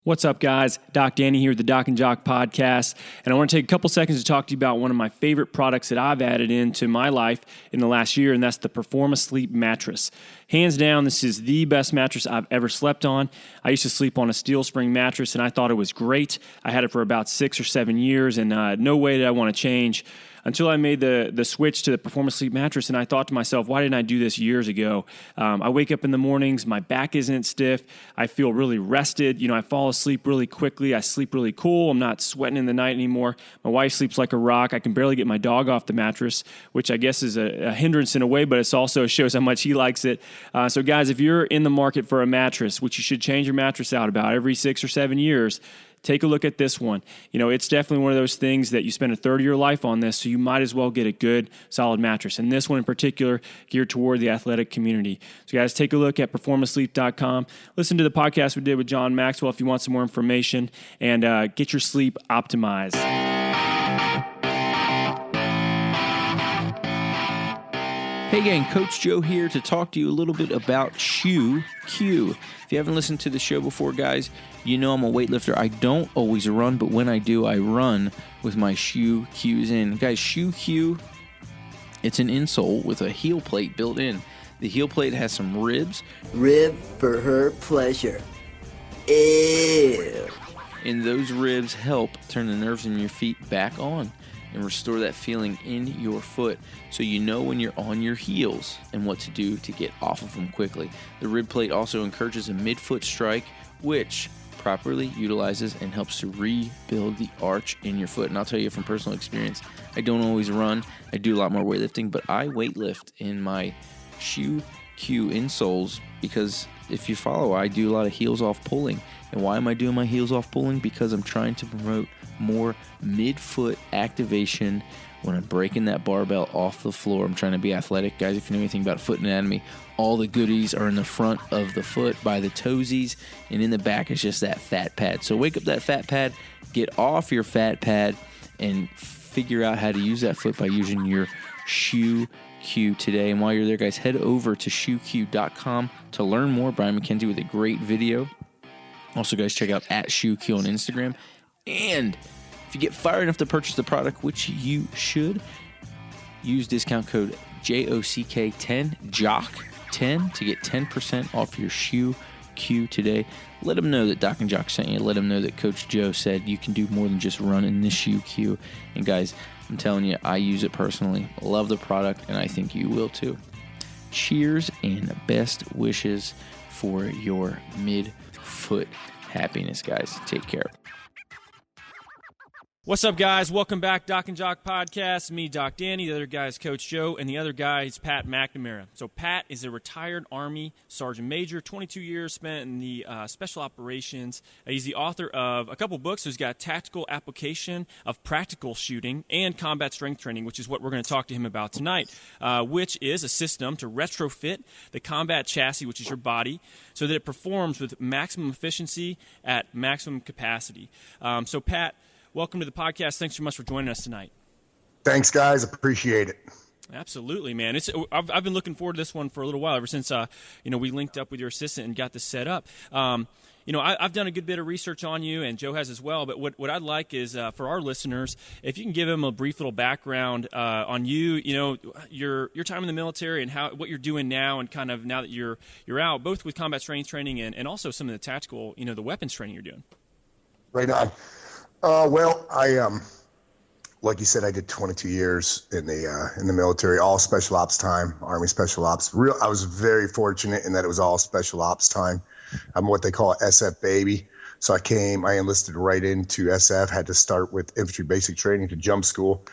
What's up, guys? Doc Danny here with the Doc and Jock podcast, and I want to take a couple seconds to talk to you about one of my favorite products that I've added into my life in the last year, and that's the Perform-A-Sleep mattress. Hands down, this is the best mattress I've ever slept on. I used to sleep on a steel spring mattress, and I thought it was great. I had it for about 6 or 7 years, and no way did I want to change until I made the switch to the Perform-A-Sleep mattress, and I thought to myself, why didn't I do this years ago? I wake up in the mornings, my back isn't stiff, I feel really rested, I fall asleep really quickly, I sleep really cool, I'm not sweating in the night anymore, my wife sleeps like a rock, I can barely get my dog off the mattress, which I guess is a hindrance in a way, but it also shows how much he likes it. So guys, if you're in the market for a mattress, which you should change your mattress out about every 6 or 7 years, take a look at this one. It's definitely one of those things that you spend a third of your life on this, so you might as well get a good, solid mattress. And this one in particular, geared toward the athletic community. So guys, take a look at performasleep.com. Listen to the podcast we did with John Maxwell if you want some more information, and get your sleep optimized. Hey gang, Coach Joe here to talk to you a little bit about Shoe Q. If you haven't listened to the show before, guys, you know I'm a weightlifter. I don't always run, but when I do, I run with my Shoe Qs in. Guys, Shoe Q, it's an insole with a heel plate built in. The heel plate has some ribs. Rib for her pleasure. Ew. And those ribs help turn the nerves in your feet back on and restore that feeling in your foot so you know when you're on your heels and what to do to get off of them quickly. The rib plate also encourages a midfoot strike, which properly utilizes and helps to rebuild the arch in your foot. And I'll tell you from personal experience, I don't always run. I do a lot more weightlifting, but I weightlift in my Shoe Q insoles because if you follow, I do a lot of heels off pulling. And why am I doing my heels off pulling? Because I'm trying to promote more midfoot activation when I'm breaking that barbell off the floor. I'm trying to be athletic. Guys, if you know anything about foot anatomy, all the goodies are in the front of the foot by the toesies, and in the back is just that fat pad. So wake up that fat pad, get off your fat pad, and figure out how to use that foot by using your Shoe Q today. And while you're there, guys, head over to shoeq.com to learn more. Brian McKenzie with a great video. Also, guys, check out @ShoeQ on Instagram. And if you get fired enough to purchase the product, which you should, use discount code JOCK10, JOCK10, to get 10% off your Shoe Q today. Let them know that Doc and Jock sent you. Let them know that Coach Joe said you can do more than just run in this Shoe Q. And guys, I'm telling you, I use it personally. Love the product, and I think you will too. Cheers and best wishes for your midfoot happiness, guys. Take care. What's up, guys? Welcome back, Doc and Jock podcast. Me, Doc Danny. The other guy is Coach Joe, and the other guy is Pat McNamara. So Pat is a retired Army Sergeant Major, 22 years spent in the Special Operations. He's the author of a couple books. So he's got Tactical Application of Practical Shooting and Combat Strength Training, which is what we're going to talk to him about tonight, which is a system to retrofit the combat chassis, which is your body, so that it performs with maximum efficiency at maximum capacity. So Pat, welcome to the podcast. Thanks so much for joining us tonight. Thanks, guys. Appreciate it. Absolutely, man. I've been looking forward to this one for a little while, ever since we linked up with your assistant and got this set up. I've done a good bit of research on you, and Joe has as well. But what I'd like is for our listeners, if you can give them a brief little background on you, your time in the military and what you're doing now, and kind of now that you're out, both with combat strength training and also some of the tactical, the weapons training you're doing. Right on. Well, I like you said, I did 22 years in the military, all special ops time, Army special ops. I was very fortunate in that it was all special ops time. I'm what they call SF baby. So I enlisted right into SF, had to start with infantry basic training to jump school.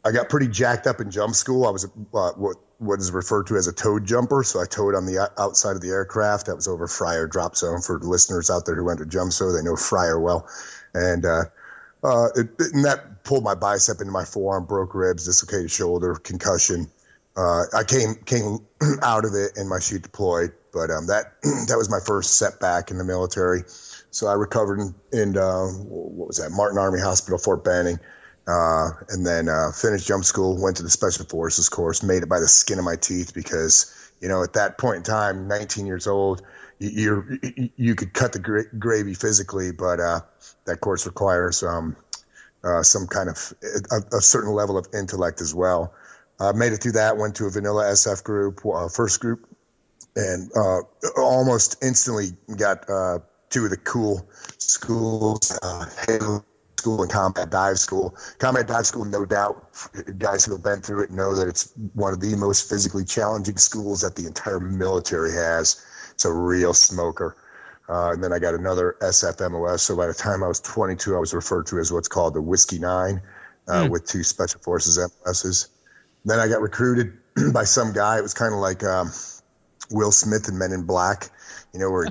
I got pretty jacked up in jump school. I was what is referred to as a toad jumper. So I towed on the outside of the aircraft. That was over Fryer drop zone. For the listeners out there who went to jump school, they know Fryer well. And and that pulled my bicep into my forearm, broke ribs, dislocated shoulder, concussion. I came out of it and my chute deployed, but that was my first setback in the military. So I recovered in what was that, Martin Army Hospital, Fort Benning, and then finished jump school, went to the Special Forces course, made it by the skin of my teeth because At that point in time, 19 years old, you could cut the gravy physically, but that course requires some kind of a certain level of intellect as well. Made it through that, went to a vanilla SF group, first group, and almost instantly got two of the cool schools, Halo School and Combat Dive School. Combat Dive School, no doubt, guys who have been through it know that it's one of the most physically challenging schools that the entire military has. It's a real smoker. And then I got another SFMOS. So by the time I was 22, I was referred to as what's called the Whiskey 9 with 2 Special Forces MOSs. Then I got recruited by some guy. It was kind of like Will Smith in Men in Black, where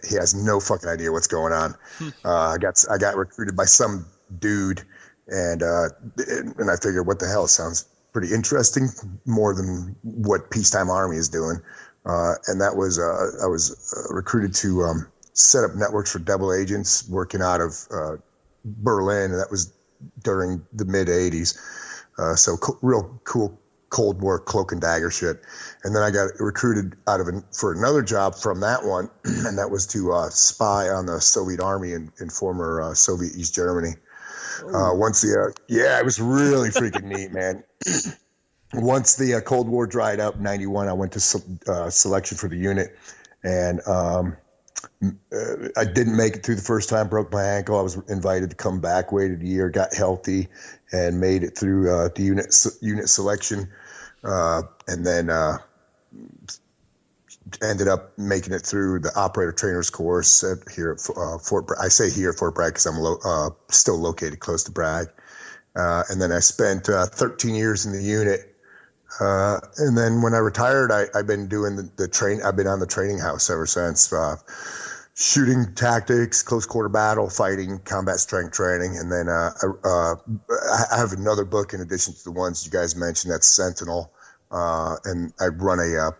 he has no fucking idea what's going on. I got recruited by some dude, and I figured, what the hell? It sounds pretty interesting, more than what peacetime Army is doing. And that was I was recruited to set up networks for double agents working out of Berlin, and that was during the mid '80s. So real cool Cold War cloak and dagger shit. And then I got recruited for another job from that one, and that was to spy on the Soviet Army in former Soviet East Germany. It was really freaking neat, man. Once the Cold War dried up, 91, I went to selection for the unit, and I didn't make it through the first time, broke my ankle. I was invited to come back, waited a year, got healthy, and made it through the unit selection, and then ended up making it through the operator trainer's course here at Fort Bragg. I say here at Fort Bragg because I'm still located close to Bragg. And then I spent 13 years in the unit. And then when I retired, I've been doing I've been on the training house ever since, shooting tactics, close quarter battle, fighting, combat strength training. And then I have another book in addition to the ones you guys mentioned, that's Sentinel. And I run a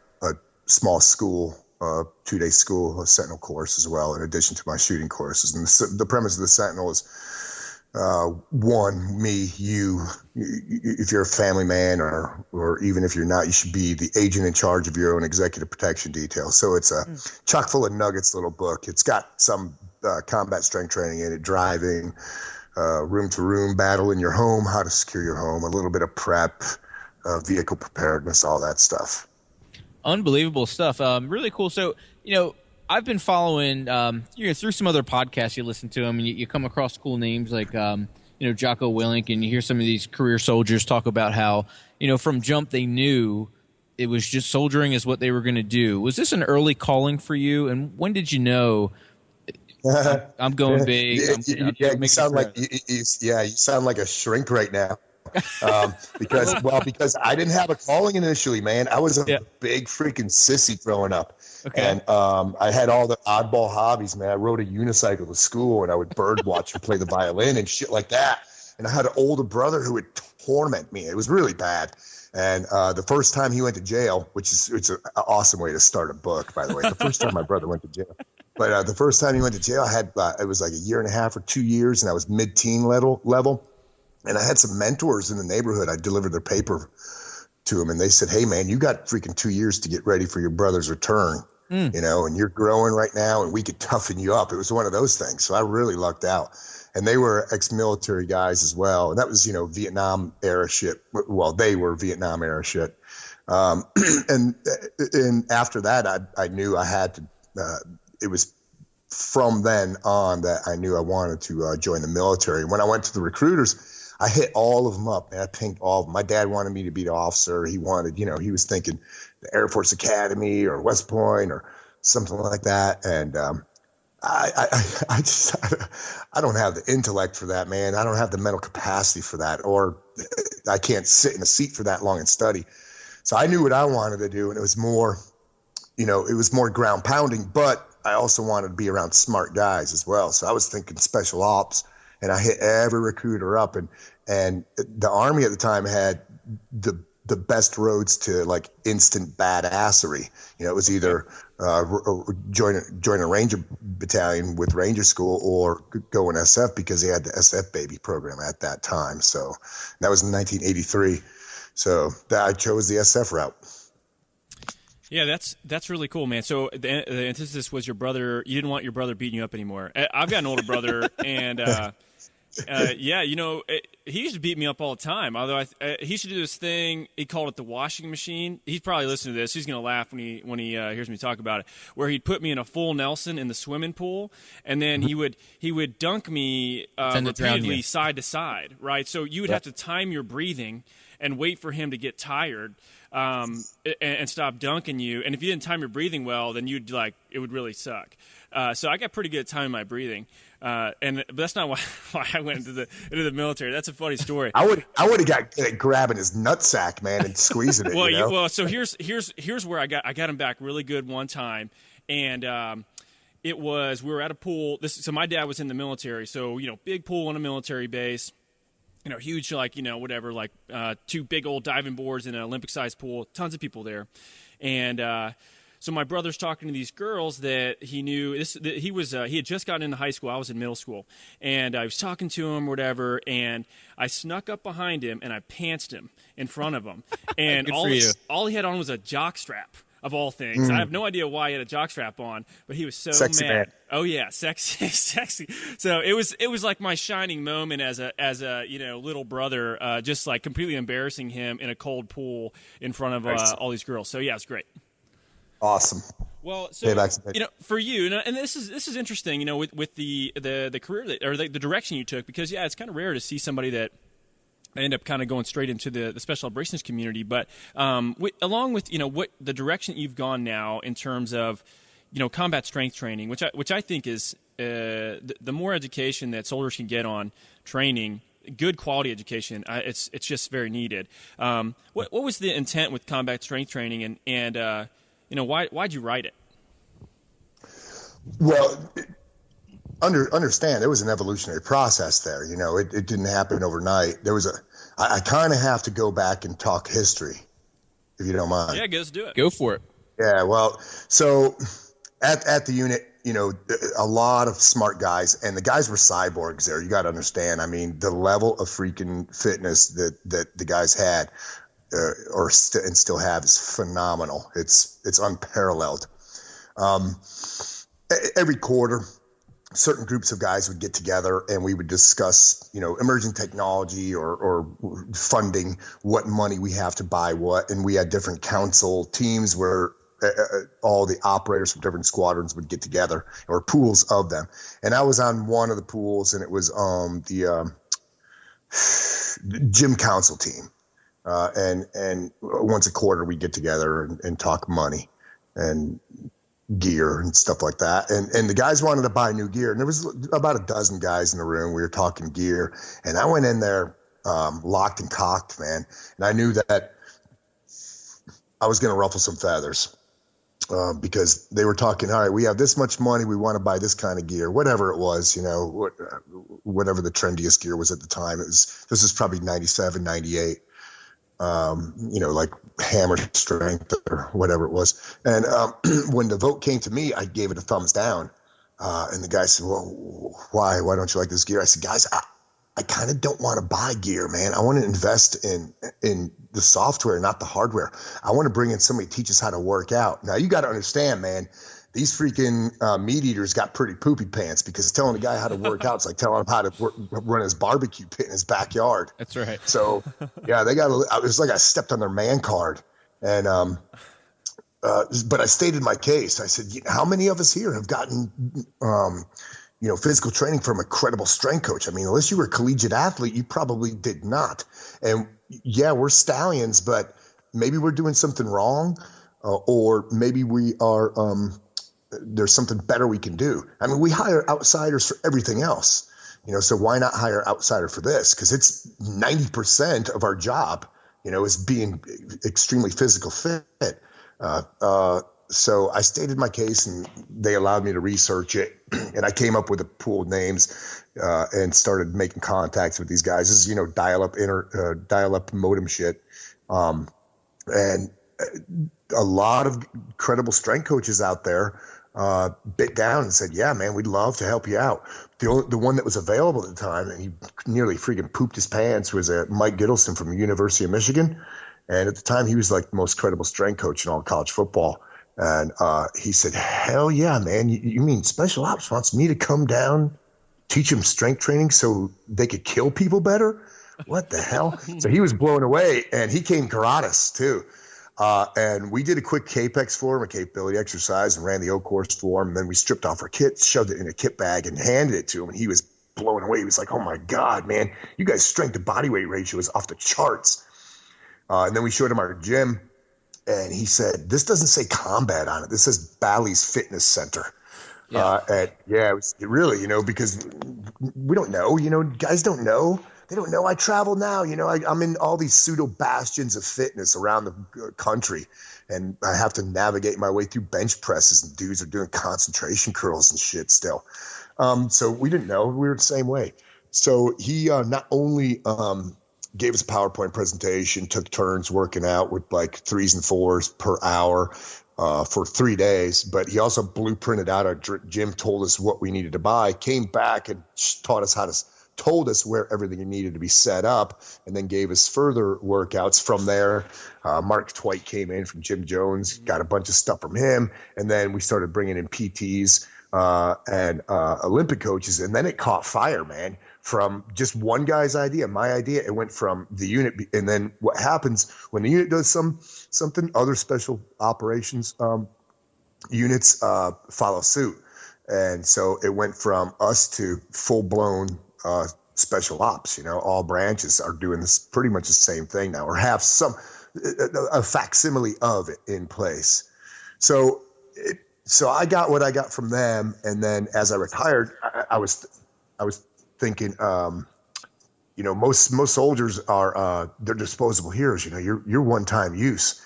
small school, 2-day school, a Sentinel course as well, in addition to my shooting courses. And the premise of the Sentinel is, one, me, you, if you're a family man or even if you're not, you should be the agent in charge of your own executive protection detail. So it's a chock full of nuggets little book. It's got some combat strength training in it, driving, room to room battle in your home, how to secure your home, a little bit of prep, vehicle preparedness, all that stuff. Unbelievable stuff. Really cool. So, I've been following through some other podcasts you listen to them, and you come across cool names like Jocko Willink, and you hear some of these career soldiers talk about how from jump they knew it was just soldiering is what they were going to do. Was this an early calling for you, and when did you know I'm going big? You sound like a shrink right now. Because I didn't have a calling initially, man. I was a big freaking sissy growing up. Okay. And I had all the oddball hobbies, man. I rode a unicycle to school, and I would bird watch and play the violin and shit like that. And I had an older brother who would torment me. It was really bad. And the first time he went to jail, it's an awesome way to start a book, by the way. The first time my brother went to jail. But the first time he went to jail, I had it was like a year and a half or 2 years, and I was mid-teen level. And I had some mentors in the neighborhood. I delivered their paper to them, and they said, "Hey, man, you got freaking 2 years to get ready for your brother's return, and you're growing right now, and we could toughen you up." It was one of those things. So I really lucked out. And they were ex-military guys as well. And that was, Vietnam era shit. Well, they were Vietnam era shit. And after that, I knew I had to, it was from then on that I knew I wanted to join the military. When I went to the recruiters, I hit all of them up, and I pinged all of them. My dad wanted me to be the officer. He wanted, he was thinking the Air Force Academy or West Point or something like that. And I don't have the intellect for that, man. I don't have the mental capacity for that, or I can't sit in a seat for that long and study. So I knew what I wanted to do, and it was more, it was more ground pounding, but I also wanted to be around smart guys as well. So I was thinking special ops. And I hit every recruiter up, and the Army at the time had the best roads to like instant badassery. It was either join a Ranger battalion with Ranger School or go in SF, because they had the SF baby program at that time. So that was in 1983. So I chose the SF route. Yeah, that's really cool, man. So the antithesis was your brother. You didn't want your brother beating you up anymore. I've got an older brother, and yeah, he used to beat me up all the time. Although he used to do this thing. He called it the washing machine. He's probably listening to this. He's gonna laugh when he hears me talk about it. Where he'd put me in a full Nelson in the swimming pool, and then he would dunk me repeatedly side to side. Right, so you would have to time your breathing and wait for him to get tired. And stop dunking you. And if you didn't time your breathing well, then it would really suck. So I got pretty good at timing my breathing. But that's not why I went into the military. That's a funny story. I would have got good at grabbing his nutsack, man, and squeezing it. Well, so here's where I got him back really good one time, and it was we were at a pool. So my dad was in the military, so big pool on a military base. Huge, two big old diving boards in an Olympic-sized pool, tons of people there. And so my brother's talking to these girls that he knew. He had just gotten into high school. I was in middle school. And I was talking to him, whatever, and I snuck up behind him, and I pantsed him in front of him. And all he had on was a jock strap. Of all things, I have no idea why he had a jockstrap on, but he was so sexy mad. Man. Oh yeah, sexy. So it was like my shining moment as a little brother, just like completely embarrassing him in a cold pool in front of all these girls. So yeah, it's great. Awesome. Well, so for you, and this is interesting, with the career or the direction you took, because it's kind of rare to see somebody that. I end up kind of going straight into the special operations community, but along with what the direction you've gone now in terms of combat strength training, which I think is the more education that soldiers can get on training, good quality education, it's just very needed. What was the intent with combat strength training, and why'd you write it? Well. Understand there was an evolutionary process there. It didn't happen overnight. I kind of have to go back and talk history, if you don't mind. Yeah, let's do it. Go for it. Yeah, well, so at the unit, a lot of smart guys, and the guys were cyborgs there. You got to understand. I mean, the level of freaking fitness that the guys had, and still have, is phenomenal. It's unparalleled. Every quarter, certain groups of guys would get together and we would discuss, emerging technology or funding, what money we have to buy what. And we had different council teams where all the operators from different squadrons would get together, or pools of them. And I was on one of the pools, and it was the gym council team. And once a quarter we get together and talk money and gear and stuff like that. And the guys wanted to buy new gear, and there was about a dozen guys in the room. We were talking gear, and I went in there locked and cocked, man. And I knew that I was going to ruffle some feathers because they were talking, all right, we have this much money. We want to buy this kind of gear, whatever it was, whatever the trendiest gear was at the time. This is probably 97, 98. Like hammer strength or whatever it was. And when the vote came to me, I gave it a thumbs down. And the guy said, well, why don't you like this gear? I said, guys, I kind of don't want to buy gear, man. I want to invest in the software, not the hardware. I want to bring in somebody to teach us how to work out. Now, you got to understand, man, these freaking meat eaters got pretty poopy pants, because telling a guy how to work out is like telling him how to run his barbecue pit in his backyard. That's right. So, yeah, it was like I stepped on their man card. And but I stated my case. I said, how many of us here have gotten physical training from a credible strength coach? I mean, unless you were a collegiate athlete, you probably did not. And yeah, we're stallions, but maybe we're doing something wrong, or maybe we are there's something better we can do. I mean, we hire outsiders for everything else, so why not hire outsider for this? Because it's 90% of our job, is being extremely physical fit. So I stated my case, and they allowed me to research it, and I came up with a pool of names and started making contacts with these guys. This is, dial-up modem shit. And a lot of credible strength coaches out there bit down and said, yeah, man, we'd love to help you out. The one that was available at the time, and he nearly freaking pooped his pants, was Mike Gittleson from the University of Michigan. And at the time, he was like the most credible strength coach in all college football. And he said, hell yeah, man. You mean special ops wants me to come down, teach them strength training so they could kill people better? What the hell? So he was blown away, and he came gratis too. And we did a quick K-PEX for him, a capability exercise, and ran the O course for him. And then we stripped off our kit, shoved it in a kit bag, and handed it to him. And he was blown away. He was like, oh my God, man, you guys' strength to body weight ratio is off the charts. And then we showed him our gym, and he said, this doesn't say combat on it. This says Bally's Fitness Center. Yeah. It was really, because we don't know, guys don't know. They don't know I travel now. I'm in all these pseudo bastions of fitness around the country, and I have to navigate my way through bench presses, and dudes are doing concentration curls and shit still. So we didn't know. We were the same way. So he not only gave us a PowerPoint presentation, took turns working out with like 3s and 4s per hour for 3 days, but he also blueprinted out our gym, told us what we needed to buy, came back and taught us told us where everything needed to be set up, and then gave us further workouts from there. Mark Twite came in from Jim Jones, got a bunch of stuff from him, and then we started bringing in PTs and Olympic coaches, and then it caught fire, man. From just one guy's idea, my idea, it went from the unit, and then what happens when the unit does something, other special operations units follow suit, and so it went from us to full-blown special ops. All branches are doing this pretty much the same thing now, or have a facsimile of it in place. So I got what I got from them, and then as I retired, I was thinking, most soldiers are they're disposable heroes. You're one-time use.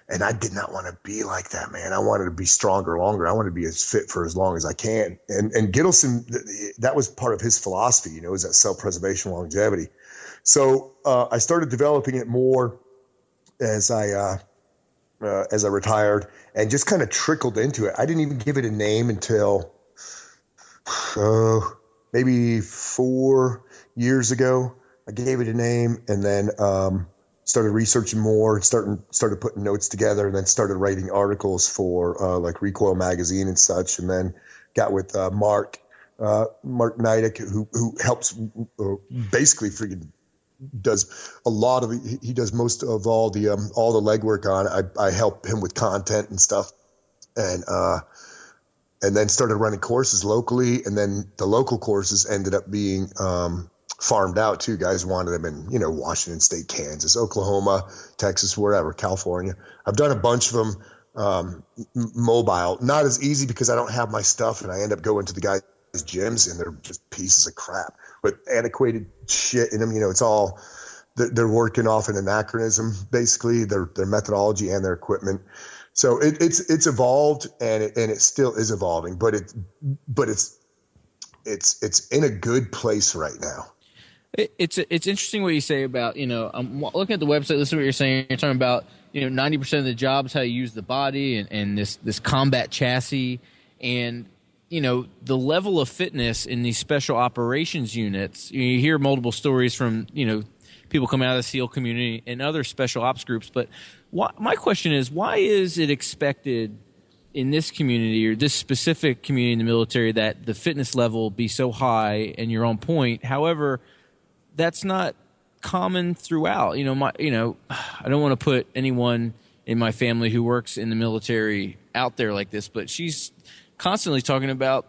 And I did not want to be like that, man. I wanted to be stronger, longer. I wanted to be as fit for as long as I can. And Gittleson, that was part of his philosophy, is that self-preservation, longevity. So I started developing it more as I retired, and just kind of trickled into it. I didn't even give it a name until maybe 4 years ago. I gave it a name, and then started researching more, started putting notes together, and then started writing articles for like Recoil magazine and such. And then got with Mark Neidick, who helps basically freaking does a lot of he does most of all the legwork on it. I help him with content and stuff, and then started running courses locally, and then the local courses ended up being farmed out too. Guys wanted them in, Washington State, Kansas, Oklahoma, Texas, wherever, California. I've done a bunch of them mobile. Not as easy because I don't have my stuff, and I end up going to the guys' gyms, and they're just pieces of crap with antiquated shit in them. It's all they're working off an anachronism, basically, their methodology and their equipment. So it's evolved, and it still is evolving, but it's in a good place right now. It's interesting what you say about, I'm looking at the website, listen to what you're saying. You're talking about, 90% of the job is how you use the body and this combat chassis, and, the level of fitness in these special operations units. You hear multiple stories from, people coming out of the SEAL community and other special ops groups. But my question is, why is it expected in this community, or this specific community in the military, that the fitness level be so high and you're on point? However, that's not common throughout. I don't want to put anyone in my family who works in the military out there like this, but she's constantly talking about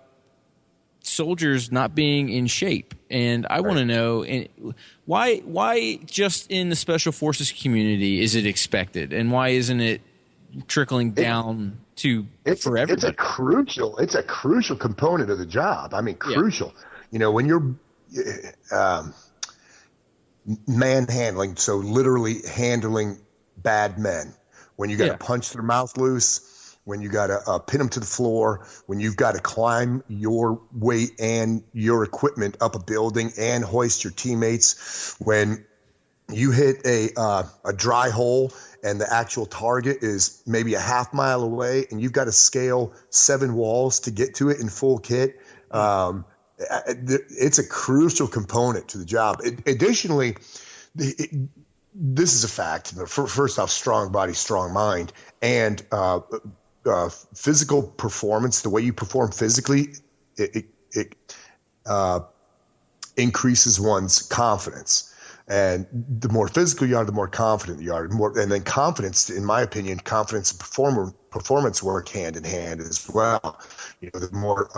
soldiers not being in shape. And I want to know why just in the special forces community is it expected, and why isn't it trickling down for everybody? It's a crucial component of the job. I mean, crucial. Yeah. When you're manhandling, so literally handling bad men, when you got to punch their mouth loose, when you got to pin them to the floor, when you've got to climb your weight and your equipment up a building and hoist your teammates, when you hit a dry hole and the actual target is maybe a half mile away and you've got to scale 7 walls to get to it in full kit. It's a crucial component to the job. Additionally, this is a fact. First off, strong body, strong mind, and physical performance. The way you perform physically, it increases one's confidence. And the more physical you are, the more confident you are. And then confidence, in my opinion, confidence and performance work hand in hand as well. The more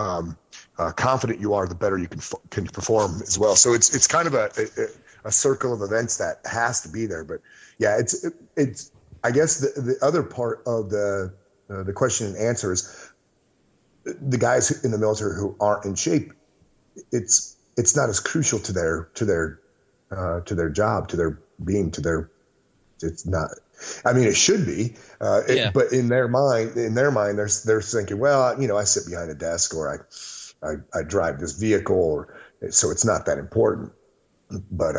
confident you are, the better you can perform as well. So it's kind of a circle of events that has to be there. But yeah, it's I guess the other part of the question and answer is the guys in the military who aren't in shape. It's not as crucial to their job, to their being, it's not. I mean, it should be, but in their mind, they're thinking, well, I sit behind a desk, or I drive this vehicle, so it's not that important. But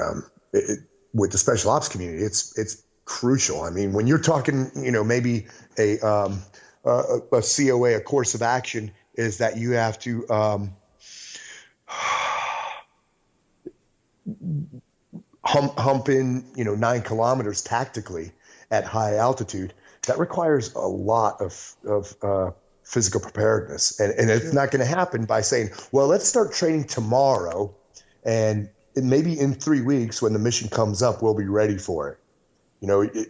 with the special ops community, it's crucial. I mean, when you're talking, maybe a COA, a course of action, is that you have to hump in 9 kilometers tactically at high altitude. That requires a lot of physical preparedness, and it's not going to happen by saying, well, let's start training tomorrow, and maybe in 3 weeks when the mission comes up, we'll be ready for it.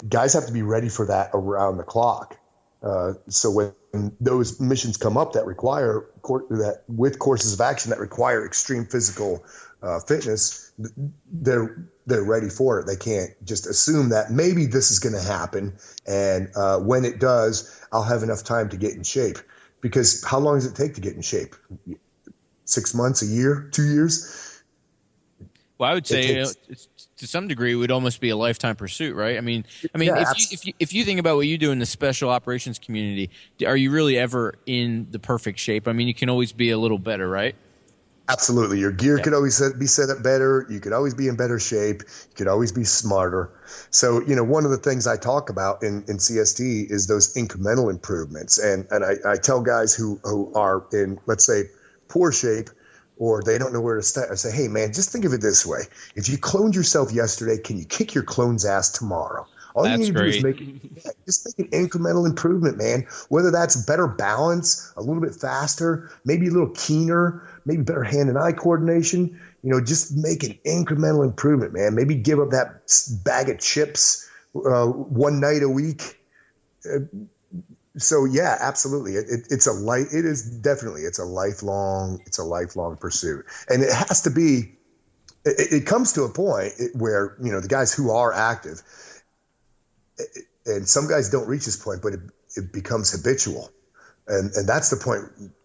Guys have to be ready for that around the clock. So when those missions come up that require with courses of action that require extreme physical fitness, they're ready for it. They can't just assume that maybe this is going to happen, and when it does, I'll have enough time to get in shape. Because how long does it take to get in shape? 6 months, a year, 2 years? Well, I would say to some degree it would almost be a lifetime pursuit, right? I mean, if you think about what you do in the special operations community, are you really ever in the perfect shape? I mean, you can always be a little better, right? Absolutely. Your gear could always be set up better. You could always be in better shape. You could always be smarter. So, one of the things I talk about in CST is those incremental improvements. And I tell guys who are in, let's say, poor shape, or they don't know where to start, I say, hey, man, just think of it this way. If you cloned yourself yesterday, can you kick your clone's ass tomorrow? All you need to do is make an incremental improvement, man. Whether that's better balance, a little bit faster, maybe a little keener, maybe better hand and eye coordination. Just make an incremental improvement, man. Maybe give up that bag of chips one night a week. So yeah, absolutely. It's a lifelong pursuit, and it has to be. It comes to a point where the guys who are active. And some guys don't reach this point, but it becomes habitual. And that's the point.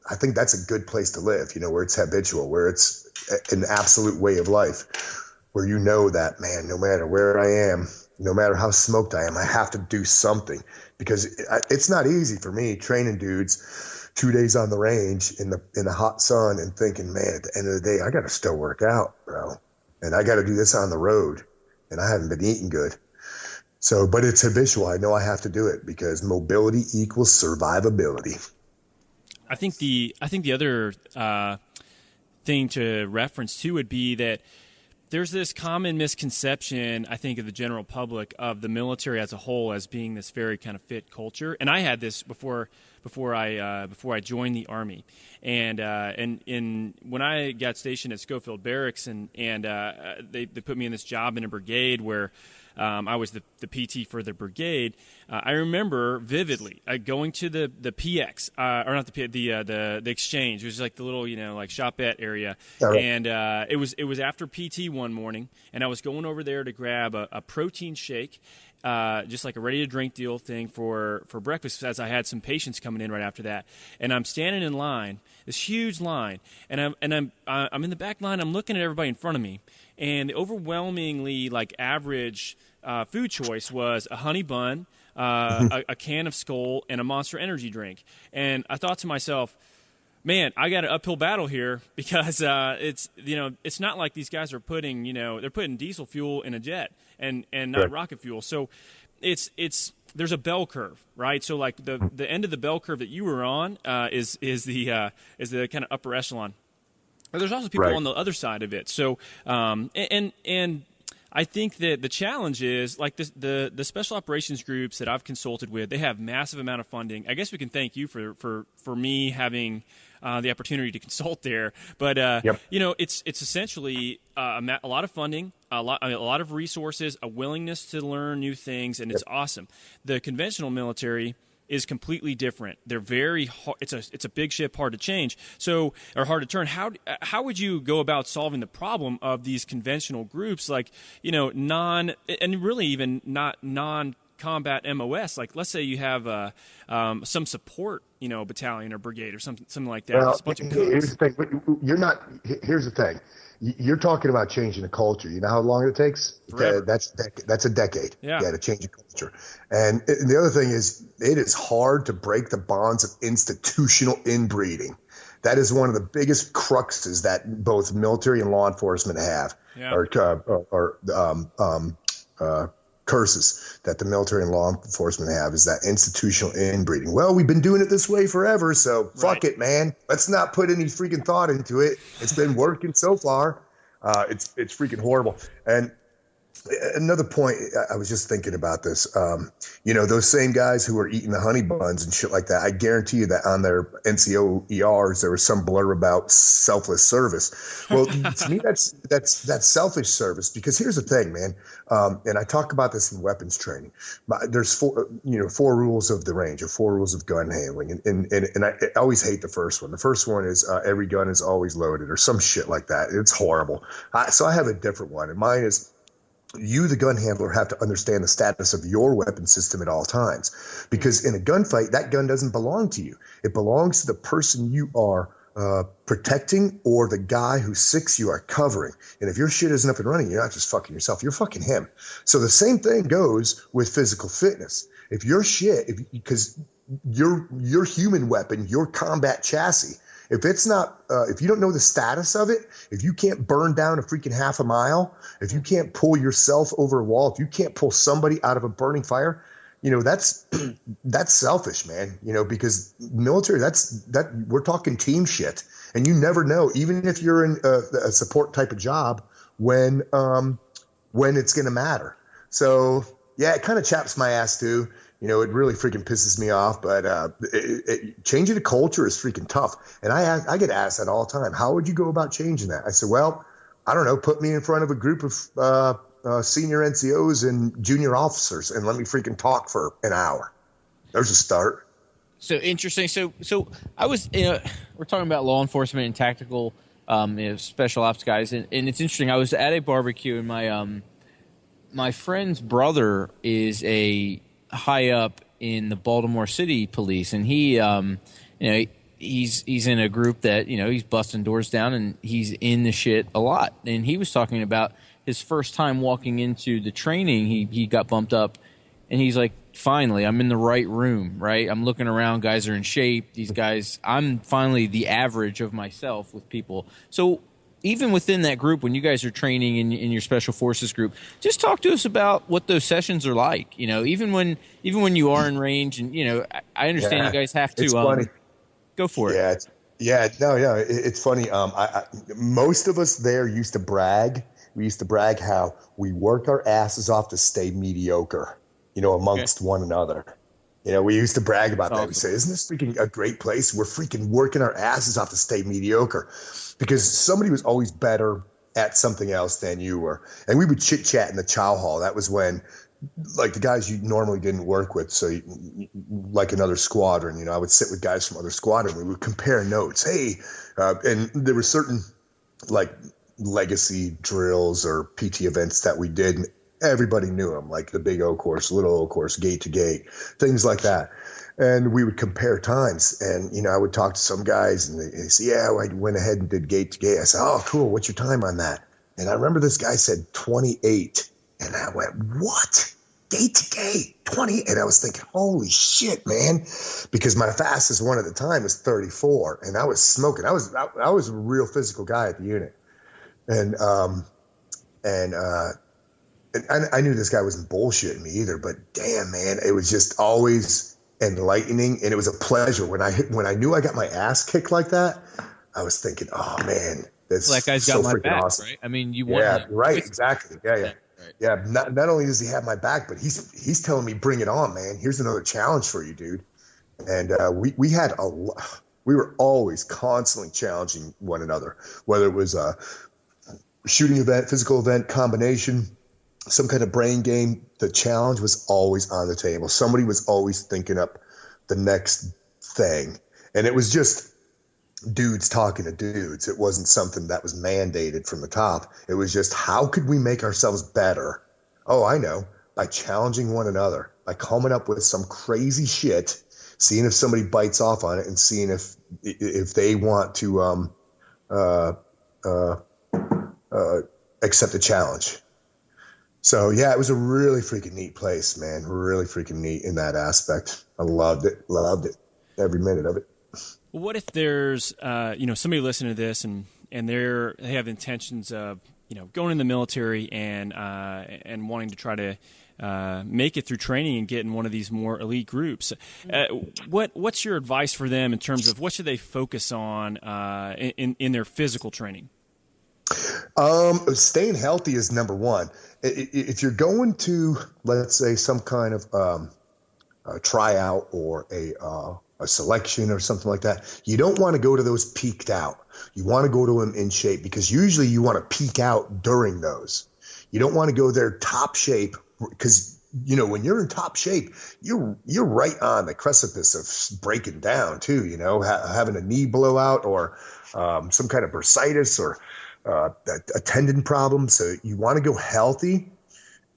I think that's a good place to live, where it's habitual, where it's an absolute way of life, where that, man, no matter where I am, no matter how smoked I am, I have to do something, because it's not easy for me training dudes 2 days on the range in the hot sun and thinking, man, at the end of the day, I got to still work out, bro. And I got to do this on the road, and I haven't been eating good. So, but it's habitual. I know I have to do it because mobility equals survivability. I think the other thing to reference too would be that there's this common misconception, I think, of the general public of the military as a whole as being this very kind of fit culture. And I had this before I joined the Army, and when I got stationed at Schofield Barracks, and they put me in this job in a brigade where I was the PT for the brigade. I remember vividly going to the PX, or not the exchange, which is like the little like shopette area, and it was after PT one morning, and I was going over there to grab a protein shake, just like a ready to drink deal thing for breakfast, as I had some patients coming in right after that, and I'm standing in line, this huge line, and I'm in the back line. I'm looking at everybody in front of me, and the overwhelmingly average food choice was a honey bun, a can of Skol, and a Monster Energy drink. And I thought to myself, man, I got an uphill battle here, because it's not like these guys are putting they're putting diesel fuel in a jet and not rocket fuel. So there's a bell curve, right? So the end of the bell curve that you were on is the kind of upper echelon. But there's also people on the other side of it. So and I think that the challenge is like this, the special operations groups that I've consulted with, they have massive amount of funding. I guess we can thank you for me having the opportunity to consult there. But it's essentially a lot of funding, a lot of resources, a willingness to learn new things, and it's awesome. The conventional military is completely different. They're very hard. It's a big ship, hard to change. So, or hard to turn. How would you go about solving the problem of these conventional groups, like non combat MOS? Like, let's say you have some support, battalion or brigade or something like that. Well, here's the thing. Here's the thing. You're talking about changing the culture. You know how long it takes? Forever. That's a decade. Yeah, to change a culture. And the other thing is, it is hard to break the bonds of institutional inbreeding. That is one of the biggest cruxes that both military and law enforcement have, curses that the military and law enforcement have, is that institutional inbreeding. Well, we've been doing it this way forever, so fuck it, man. Let's not put any freaking thought into it. It's been working so far. It's freaking horrible. And another point, I was just thinking about this. Those same guys who are eating the honey buns and shit like that, I guarantee you that on their NCO ERs there was some blurb about selfless service. Well, to me, that's selfish service, because here's the thing, man. And I talk about this in weapons training. There's four rules of the range, or 4 rules of gun handling, and I always hate the first one. The first one is every gun is always loaded, or some shit like that. It's horrible. So I have a different one, and mine is, you, the gun handler, have to understand the status of your weapon system at all times, because in a gunfight, that gun doesn't belong to you. It belongs to the person you are protecting, or the guy who 6 you are covering. And if your shit isn't up and running, you're not just fucking yourself, you're fucking him. So the same thing goes with physical fitness. If your shit, because your human weapon, your combat chassis, if it's not, if you don't know the status of it, if you can't burn down a freaking half a mile, if you can't pull yourself over a wall, if you can't pull somebody out of a burning fire, that's selfish, man. Because military, we're talking team shit, and you never know, even if you're in a support type of job, when it's going to matter. So yeah, it kind of chaps my ass too. It really freaking pisses me off, but changing the culture is freaking tough. And I get asked that all the time. How would you go about changing that? I said, well, I don't know. Put me in front of a group of senior NCOs and junior officers, and let me freaking talk for an hour. There's a start. So interesting. So I was, we're talking about law enforcement and tactical, special ops guys, and it's interesting. I was at a barbecue, and my friend's brother is a high up in the Baltimore City Police, and he, he's in a group that, he's busting doors down, and he's in the shit a lot. And he was talking about his first time walking into the training. He got bumped up, and he's like, finally, I'm in the right room, right? I'm looking around, guys are in shape. These guys, I'm finally the average of myself with people. So even within that group, when you guys are training in your special forces group, just talk to us about what those sessions are like. Even when you are in range, and I understand you guys have to. It's funny. Go for it. It's funny. Most of us there used to brag. We used to brag how we work our asses off to stay mediocre, amongst one another. We used to brag about that. We say, isn't this freaking a great place? We're freaking working our asses off to stay mediocre, because somebody was always better at something else than you were. And we would chit chat in the chow hall. That was when, like, the guys you normally didn't work with. So like another squadron, I would sit with guys from other squadron. We would compare notes. Hey, and there were certain like legacy drills or PT events that we did. And everybody knew them, like the big O course, little O course, gate to gate, things like that. And we would compare times, and, I would talk to some guys, and they say, yeah, well, I went ahead and did gate to gate. I said, oh, cool. What's your time on that? And I remember this guy said 28. And I went, what? Gate to gate, 20? And I was thinking, holy shit, man. Because my fastest one at the time was 34, and I was smoking. I was a real physical guy at the unit. And I knew this guy wasn't bullshitting me either, but damn, man, it was just always enlightening, and it was a pleasure when I knew I got my ass kicked like that. I was thinking, oh man, that's that guy's so got my freaking back, awesome. Right? I mean, you want right, exactly, yeah. Yeah. Not only does he have my back, but he's telling me, bring it on, man. Here's another challenge for you, dude. And we were always constantly challenging one another, whether it was a shooting event, physical event, combination, some kind of brain game. The challenge was always on the table. Somebody was always thinking up the next thing. And it was just dudes talking to dudes. It wasn't something that was mandated from the top. It was just, how could we make ourselves better? Oh, I know. By challenging one another, by coming up with some crazy shit, seeing if somebody bites off on it, and seeing if they want to accept a challenge. So yeah, it was a really freaking neat place, man. Really freaking neat in that aspect. I loved it. Every minute of it. Well, what if there's somebody listening to this and they have intentions of going in the military and wanting to try to make it through training and get in one of these more elite groups? What's your advice for them in terms of what should they focus on in their physical training? Staying healthy is number one. If you're going to, let's say, some kind of a tryout or a selection or something like that, you don't want to go to those peaked out. You want to go to them in shape, because usually you want to peak out during those. You don't want to go there top shape, because when you're in top shape, you're right on the precipice of breaking down too. Having a knee blowout or some kind of bursitis or a tendon problem. So you want to go healthy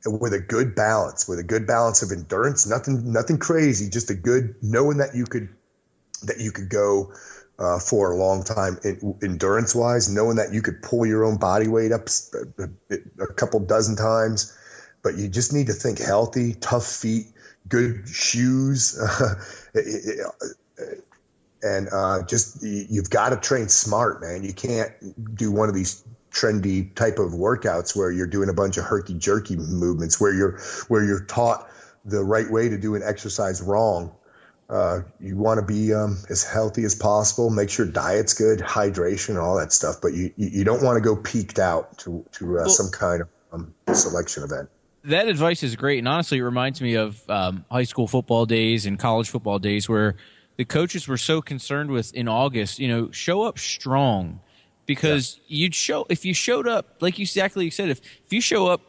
with a good balance of endurance, nothing crazy, just a good, knowing that you could go for a long time endurance wise, knowing that you could pull your own body weight up a couple dozen times, but you just need to think healthy, tough feet, good shoes, and just you've got to train smart, man. You can't do one of these trendy type of workouts where you're doing a bunch of herky-jerky movements, where you're taught the right way to do an exercise wrong. You want to be as healthy as possible, make sure diet's good, hydration, all that stuff, but you don't want to go peaked out to some kind of selection event. That advice is great, and honestly, it reminds me of high school football days and college football days where the coaches were so concerned with, in August, show up strong. Because if you showed up, like you exactly said, if you show up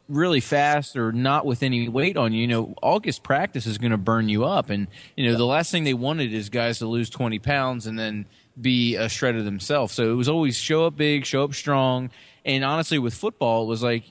really fast or not with any weight on you, August practice is going to burn you up. And, the last thing they wanted is guys to lose 20 pounds and then be a shred of themselves. So it was always show up big, show up strong. And honestly, with football, it was like,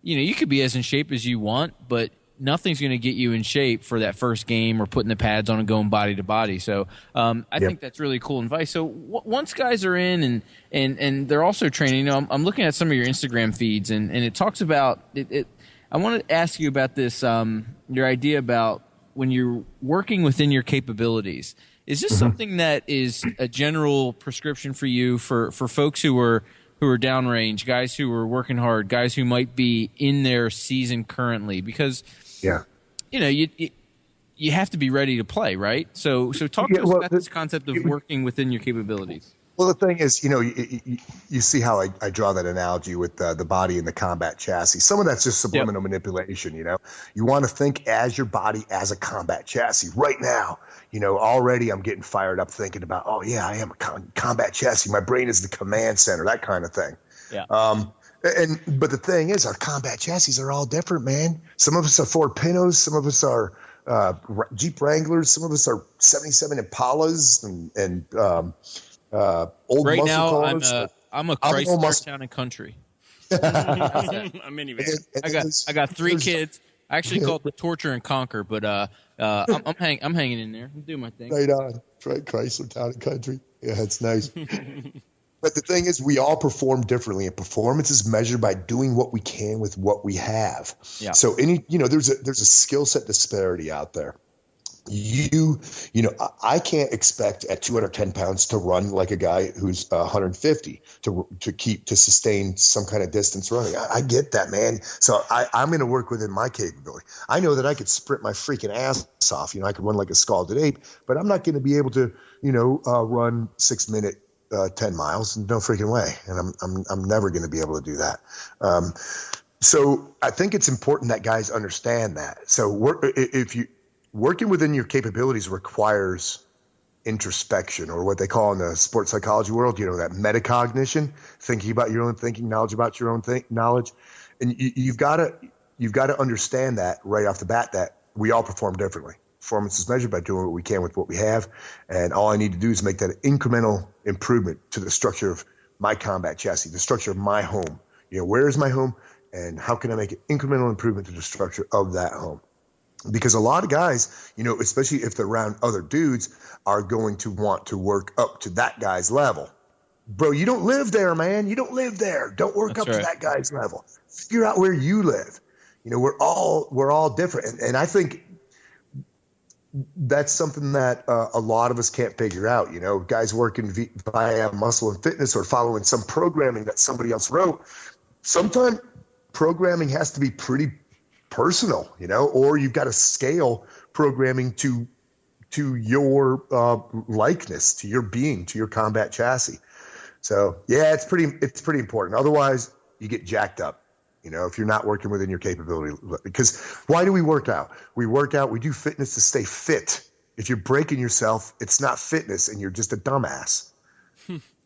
you could be as in shape as you want, but nothing's going to get you in shape for that first game or putting the pads on and going body to body. So I think that's really cool advice. So once guys are in and they're also training, I'm looking at some of your Instagram feeds and it talks about it. I want to ask you about this, your idea about when you're working within your capabilities. Is this something that is a general prescription for you for folks who are downrange, guys who are working hard, guys who might be in their season currently? Because you have to be ready to play, right? So talk to us about this concept of working within your capabilities. Well, the thing is, you see how I draw that analogy with the body and the combat chassis. Some of that's just subliminal manipulation. You want to think as your body as a combat chassis. Right now, already I'm getting fired up thinking about, oh yeah, I am a combat chassis. My brain is the command center, that kind of thing. Yeah. But the thing is, our combat chassis are all different, man. Some of us are Ford Pinos, some of us are Jeep Wranglers, some of us are 77 Impalas and old right muscle now, cars. I'm a Chrysler Town and Country. A minivan. I got 3 kids. I actually call it the Torture and Conquer, but I'm hanging in there. I'm doing my thing. Right on. Right, Chrysler Town and Country. Yeah, it's nice. But the thing is, we all perform differently, and performance is measured by doing what we can with what we have. Yeah. So there's a skill set disparity out there. I can't expect at 210 pounds to run like a guy who's 150 to sustain some kind of distance running. I get that, man. So I'm going to work within my capability. I know that I could sprint my freaking ass off. I could run like a scalded ape, but I'm not going to be able to, run 6 minute 10 miles. No freaking way. And I'm never going to be able to do that. So I think it's important that guys understand that. So working within your capabilities requires introspection, or what they call in the sports psychology world, that metacognition, thinking about your own thinking, knowledge about your own knowledge. And you've got to understand that right off the bat, that we all perform differently. Performance is measured by doing what we can with what we have. And all I need to do is make that incremental improvement to the structure of my combat chassis, the structure of my home. Where is my home? And how can I make an incremental improvement to the structure of that home? Because a lot of guys, especially if they're around other dudes, are going to want to work up to that guy's level. Bro, you don't live there, man. You don't live there. Don't work That's up right. to that guy's level. Figure out where you live. We're all different. And I think that's something that a lot of us can't figure out. Guys working via muscle and fitness or following some programming that somebody else wrote. Sometimes programming has to be pretty personal, or you've got to scale programming to your likeness, to your being, to your combat chassis. So yeah, it's pretty important. Otherwise, you get jacked up. If you're not working within your capability, because why do we work out? We do fitness to stay fit. If you're breaking yourself, it's not fitness, and you're just a dumbass.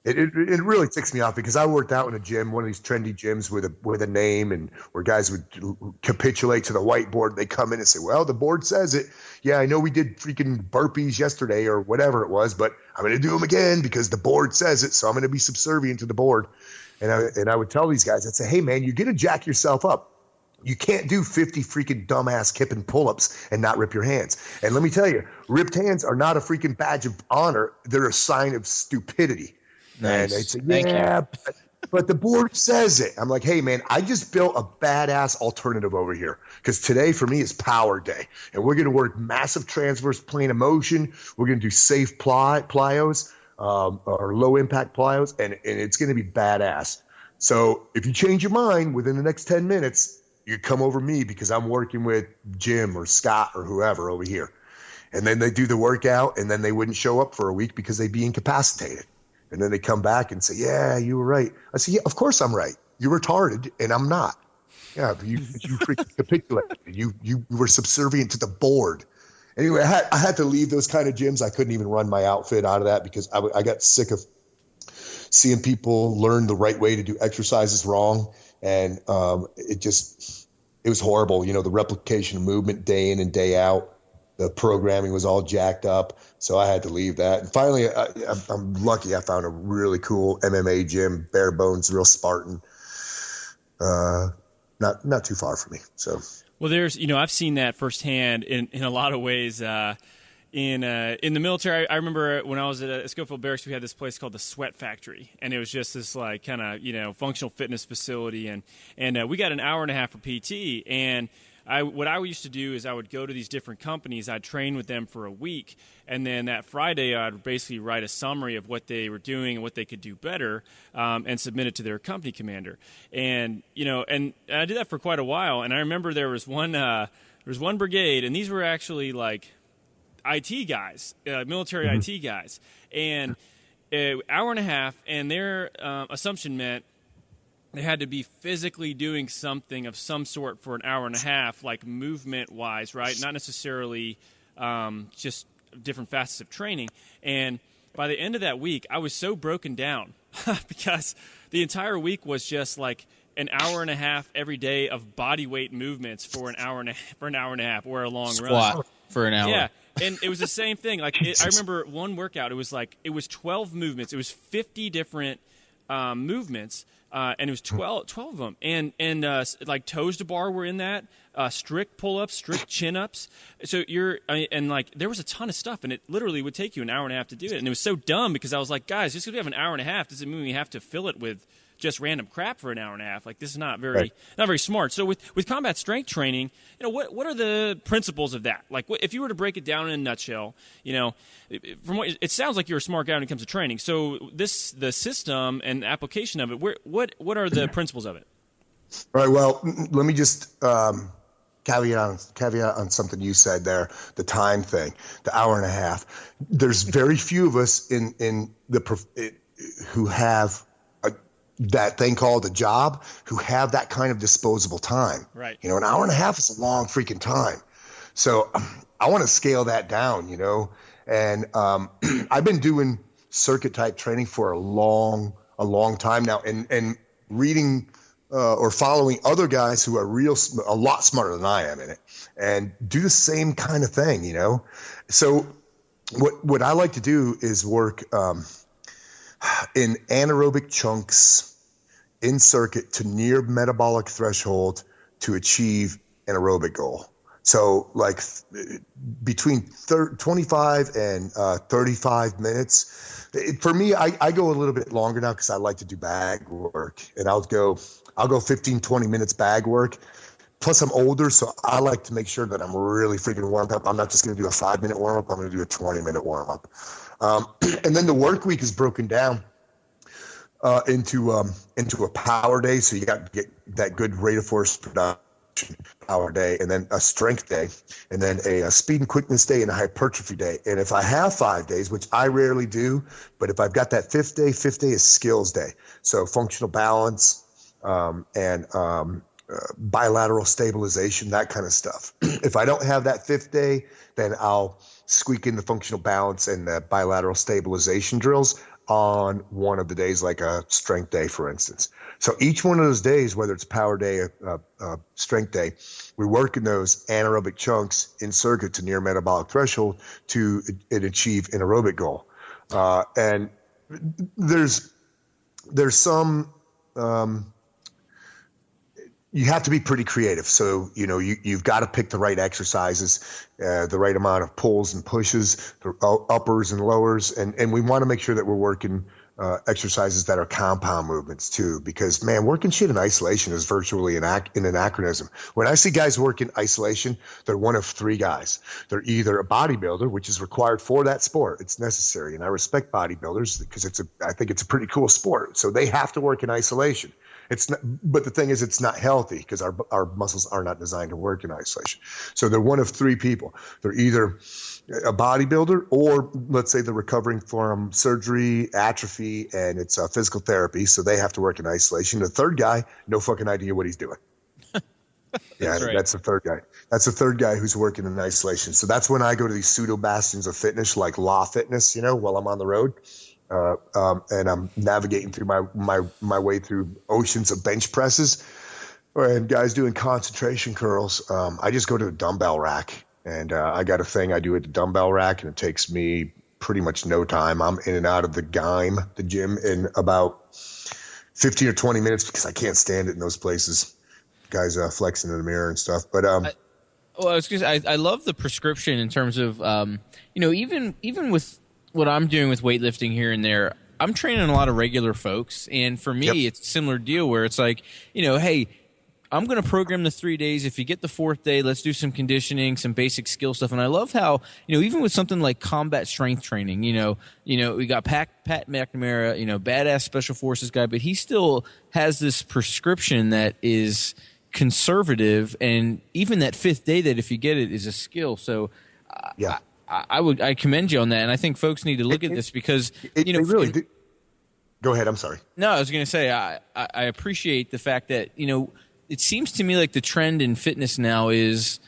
It really ticks me off, because I worked out in a gym, one of these trendy gyms with a name, and where guys would capitulate to the whiteboard. They come in and say, well, the board says it. Yeah, I know we did freaking burpees yesterday or whatever it was, but I'm going to do them again because the board says it. So I'm going to be subservient to the board. And I would tell these guys, I'd say, hey, man, you're going to jack yourself up. You can't do 50 freaking dumbass kip and pull-ups and not rip your hands. And let me tell you, ripped hands are not a freaking badge of honor. They're a sign of stupidity. Nice. And they'd say, yeah, but the board says it. I'm like, hey, man, I just built a badass alternative over here, because today for me is power day. And we're going to work massive transverse plane of motion. We're going to do safe plyos. Or low impact plyos, and it's going to be badass. So if you change your mind within the next 10 minutes, you come over me, because I'm working with Jim or Scott or whoever over here. And then they do the workout, and then they wouldn't show up for a week because they'd be incapacitated. And then they come back and say, yeah, you were right. I say, yeah, of course I'm right. You're retarded, and I'm not. Yeah, but you freaking capitulated. You were subservient to the board. Anyway, I had to leave those kind of gyms. I couldn't even run my outfit out of that, because I got sick of seeing people learn the right way to do exercises wrong. And it was horrible. The replication of movement day in and day out, the programming was all jacked up. So I had to leave that. And finally, I'm lucky I found a really cool MMA gym, bare bones, real Spartan, not too far from me. So. Well, there's, I've seen that firsthand in a lot of ways. In the military, I remember when I was at Schofield Barracks, we had this place called the Sweat Factory, and it was just this like kind of functional fitness facility, and we got an hour and a half for PT. And what I used to do is I would go to these different companies, I'd train with them for a week, and then that Friday I'd basically write a summary of what they were doing and what they could do better, and submit it to their company commander. And and I did that for quite a while. And I remember there was one brigade, and these were actually like IT guys, military IT guys, and an hour and a half, and their assumption meant they had to be physically doing something of some sort for an hour and a half, like movement-wise, right? Not necessarily just different facets of training. And by the end of that week, I was so broken down because the entire week was just like an hour and a half every day of body weight movements for an hour and a half, or a long Squat run. for an hour. Yeah. And it was the same thing. Like I remember one workout, it was 12 movements. It was 50 different movements. And it was 12 of them. And like toes to bar were in that, strict pull-ups, strict chin-ups. So there was a ton of stuff, and it literally would take you an hour and a half to do it. And it was so dumb, because I was like, guys, just because we have an hour and a half doesn't mean we have to fill it with just random crap for an hour and a half. Like, this is not very smart. So with combat strength training, what are the principles of that? Like, if you were to break it down in a nutshell, from what it sounds like you're a smart guy when it comes to training. So the system and application of it, what are the principles of it? All right. Well, let me just caveat on something you said there, the time thing, the hour and a half. There's very few of us who have that thing called a job who have that kind of disposable time. Right. You know, an hour and a half is a long freaking time. So I want to scale that down, you know, and I've been doing circuit type training for a long time now, and reading or following other guys who are a lot smarter than I am in it, and do the same kind of thing, you know. So what I like to do is work in anaerobic chunks in circuit to near metabolic threshold to achieve an aerobic goal. So like between 25 and 35 minutes. For me, I go a little bit longer now because I like to do bag work, and I'll go 15, 20 minutes bag work. Plus I'm older, so I like to make sure that I'm really freaking warmed up. I'm not just going to do a 5-minute warm up. I'm going to do a 20-minute warm up. And then the work week is broken down into a power day. So you got to get that good rate of force production power day, and then a strength day, and then a speed and quickness day, and a hypertrophy day. And if I have 5 days, which I rarely do, but if I've got that fifth day is skills day. So functional balance and bilateral stabilization, that kind of stuff. If I don't have that 5th day, then I'll squeak in the functional balance and the bilateral stabilization drills on one of the days, like a strength day, for instance. So each one of those days, whether it's power day, strength day, we work in those anaerobic chunks in circuit to near metabolic threshold to achieve an aerobic goal. And there's some, you have to be pretty creative. So, you know, you've got to pick the right exercises, the right amount of pulls and pushes, the uppers and lowers. And we want to make sure that we're working exercises that are compound movements too, because man, working shit in isolation is virtually an anachronism. When I see guys work in isolation, they're one of 3 guys. They're either a bodybuilder, which is required for that sport. It's necessary. And I respect bodybuilders because I think it's a pretty cool sport. So they have to work in isolation. It's not, but the thing is, it's not healthy because our muscles are not designed to work in isolation. So they're one of 3 people. They're either a bodybuilder, or let's say they're recovering from surgery, atrophy, and it's physical therapy. So they have to work in isolation. The 3rd guy, no fucking idea what he's doing. That's the 3rd guy. That's the 3rd guy who's working in isolation. So that's when I go to these pseudo bastions of fitness, like Law Fitness, you know, while I'm on the road. And I'm navigating through my way through oceans of bench presses and guys doing concentration curls. I just go to the dumbbell rack, and I got a thing I do at the dumbbell rack, and it takes me pretty much no time. I'm in and out of the gym, in about 15 or 20 minutes because I can't stand it in those places. Guys flexing in the mirror and stuff. But I was gonna say, I love the prescription in terms of you know, even with what I'm doing with weightlifting here and there, I'm training a lot of regular folks. And for me, It's a similar deal where it's like, you know, hey, I'm going to program the 3 days. If you get the 4th day, let's do some conditioning, some basic skill stuff. And I love how, you know, even with something like combat strength training, you know, we got Pat McNamara, you know, badass special forces guy, but he still has this prescription that is conservative. And even that 5th day, that if you get it, is a skill. So I commend you on that, and I think folks need to look at this because you know, really do. Go ahead. I'm sorry. No, I was going to say I appreciate the fact that, you know, it seems to me like the trend in fitness now is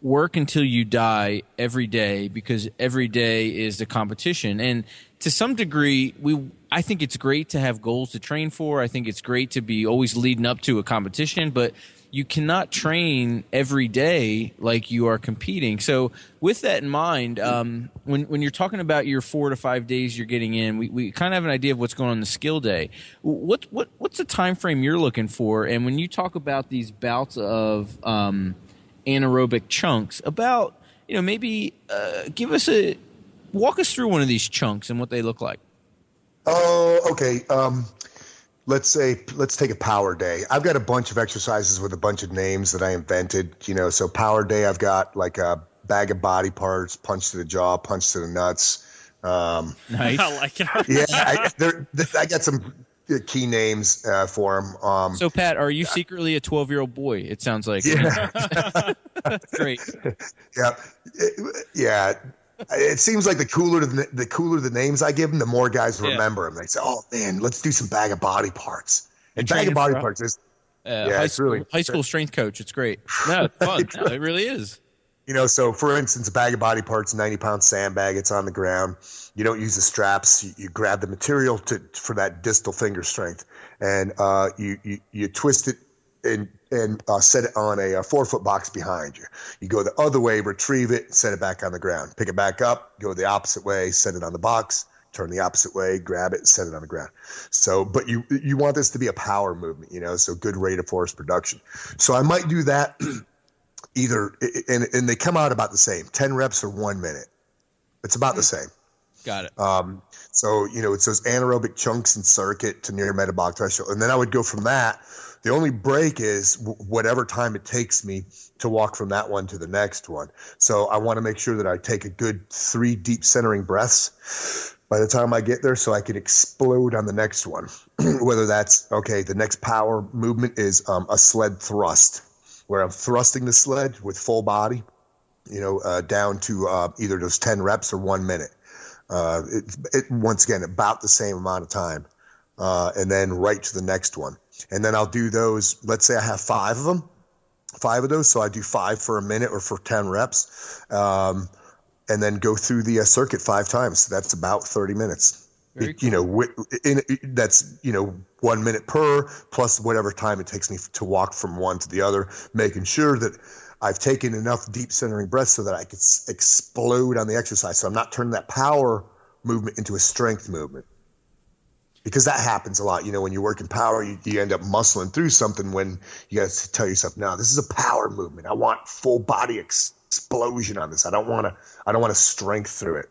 work until you die every day, because every day is the competition. And to some degree, I think it's great to have goals to train for. I think it's great to be always leading up to a competition, but you cannot train every day like you are competing. So with that in mind, when you're talking about your 4 to 5 days you're getting in, we kind of have an idea of what's going on in the skill day. What's the time frame you're looking for? And when you talk about these bouts of anaerobic chunks, about, you know, maybe walk us through one of these chunks and what they look like. Oh, okay. Let's take a power day. I've got a bunch of exercises with a bunch of names that I invented, you know. So power day, I've got like a bag of body parts, punch to the jaw, punch to the nuts. Nice. I like it. Yeah, I got some key names for them. So Pat, are you secretly a 12-year-old boy? It sounds like. Yeah. Great. Yeah. It seems like the cooler the names I give them, the more guys remember them. They say, "Oh man, let's do some bag of body parts." And bag of body parts is high school strength coach. It's great. No, it's fun. No, it really is. So for instance, a bag of body parts, 90-pound sandbag, it's on the ground. You don't use the straps. You grab the material for that distal finger strength, and you twist it and set it on a 4-foot box behind you. You go the other way, retrieve it, set it back on the ground. Pick it back up, go the opposite way, set it on the box, turn the opposite way, grab it, set it on the ground. So, but you want this to be a power movement, so good rate of force production. So I might do that. Either and they come out about the same, 10 reps or 1 minute. It's about the same. Got it. So it's those anaerobic chunks in circuit to near metabolic threshold, and then I would go from that. The only break is whatever time it takes me to walk from that one to the next one. So I want to make sure that I take a good 3 deep centering breaths by the time I get there, so I can explode on the next one. Whether that's the next power movement is a sled thrust, where I'm thrusting the sled with full body, down to either those 10 reps or 1 minute. Once again, about the same amount of time, and then right to the next one. And then I'll do those. Let's say I have 5 of those. So I do 5 for a minute or for 10 reps, and then go through the circuit 5 times. So that's about 30 minutes. Cool. That's 1 minute per, plus whatever time it takes me to walk from one to the other, making sure that I've taken enough deep centering breaths so that I can explode on the exercise. So I'm not turning that power movement into a strength movement, because that happens a lot. When you work in power, you end up muscling through something when you got to tell yourself, no, this is a power movement. I want full body explosion on this. I don't want to strength through it.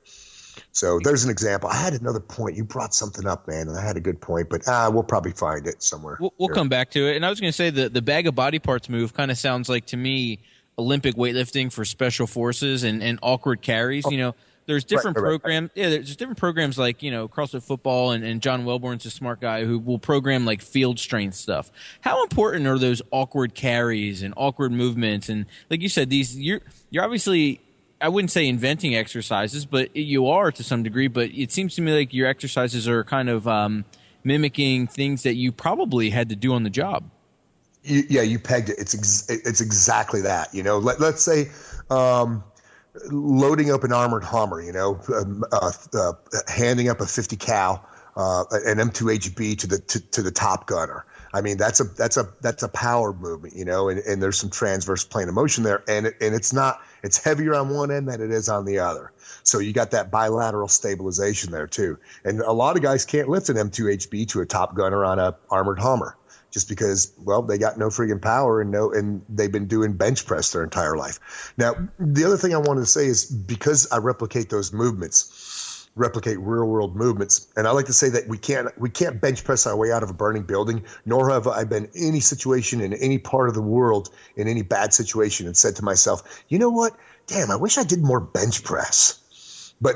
So there's an example. I had another point. You brought something up, man, and I had a good point, but we'll probably find it somewhere. We'll come back to it. And I was going to say the bag of body parts move kind of sounds like, to me, Olympic weightlifting for special forces and awkward carries. There's different programs. Yeah, there's different programs like, CrossFit Football, and John Welborn's a smart guy who will program like field strength stuff. How important are those awkward carries and awkward movements? And like you said, you're obviously, I wouldn't say inventing exercises, but you are to some degree. But it seems to me like your exercises are kind of mimicking things that you probably had to do on the job. You pegged it. It's exactly that. Let's say loading up an armored Hummer. Handing up a 50 cal, an M2HB to the top gunner. I mean, that's a power movement, and there's some transverse plane of motion there, and it's heavier on one end than it is on the other. So you got that bilateral stabilization there too. And a lot of guys can't lift an M2HB to a top gunner on a armored Hummer, just because, they got no friggin' power and they've been doing bench press their entire life. Now, the other thing I wanted to say is, because I replicate those movements, replicate real world movements, and I like to say that we can't bench press our way out of a burning building, nor have I been in any situation in any part of the world, in any bad situation, and said to myself, you know what? Damn, I wish I did more bench press. But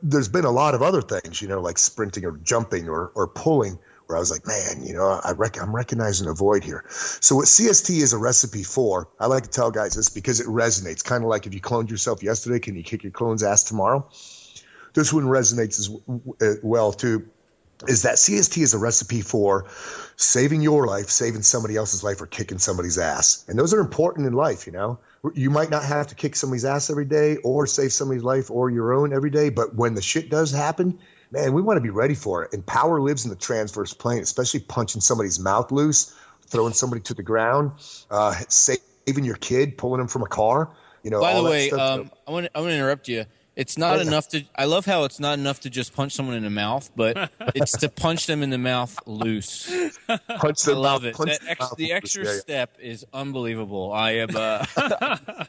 there's been a lot of other things, like sprinting or jumping or pulling, where I was like, man, I'm recognizing a void here. So what CST is a recipe for, I like to tell guys this because it resonates. Kind of like if you cloned yourself yesterday, can you kick your clone's ass tomorrow? This one resonates as well too, is that CST is a recipe for saving your life, saving somebody else's life, or kicking somebody's ass. And those are important in life, You might not have to kick somebody's ass every day or save somebody's life or your own every day, but when the shit does happen, man, we want to be ready for it. And power lives in the transverse plane, especially punching somebody's mouth loose, throwing somebody to the ground, saving your kid, pulling them from a car. By the way, I want to interrupt you. It's not enough to. I love how it's not enough to just punch someone in the mouth, but it's to punch them in the mouth loose. Punch them. I love it. The extra step is unbelievable. I am.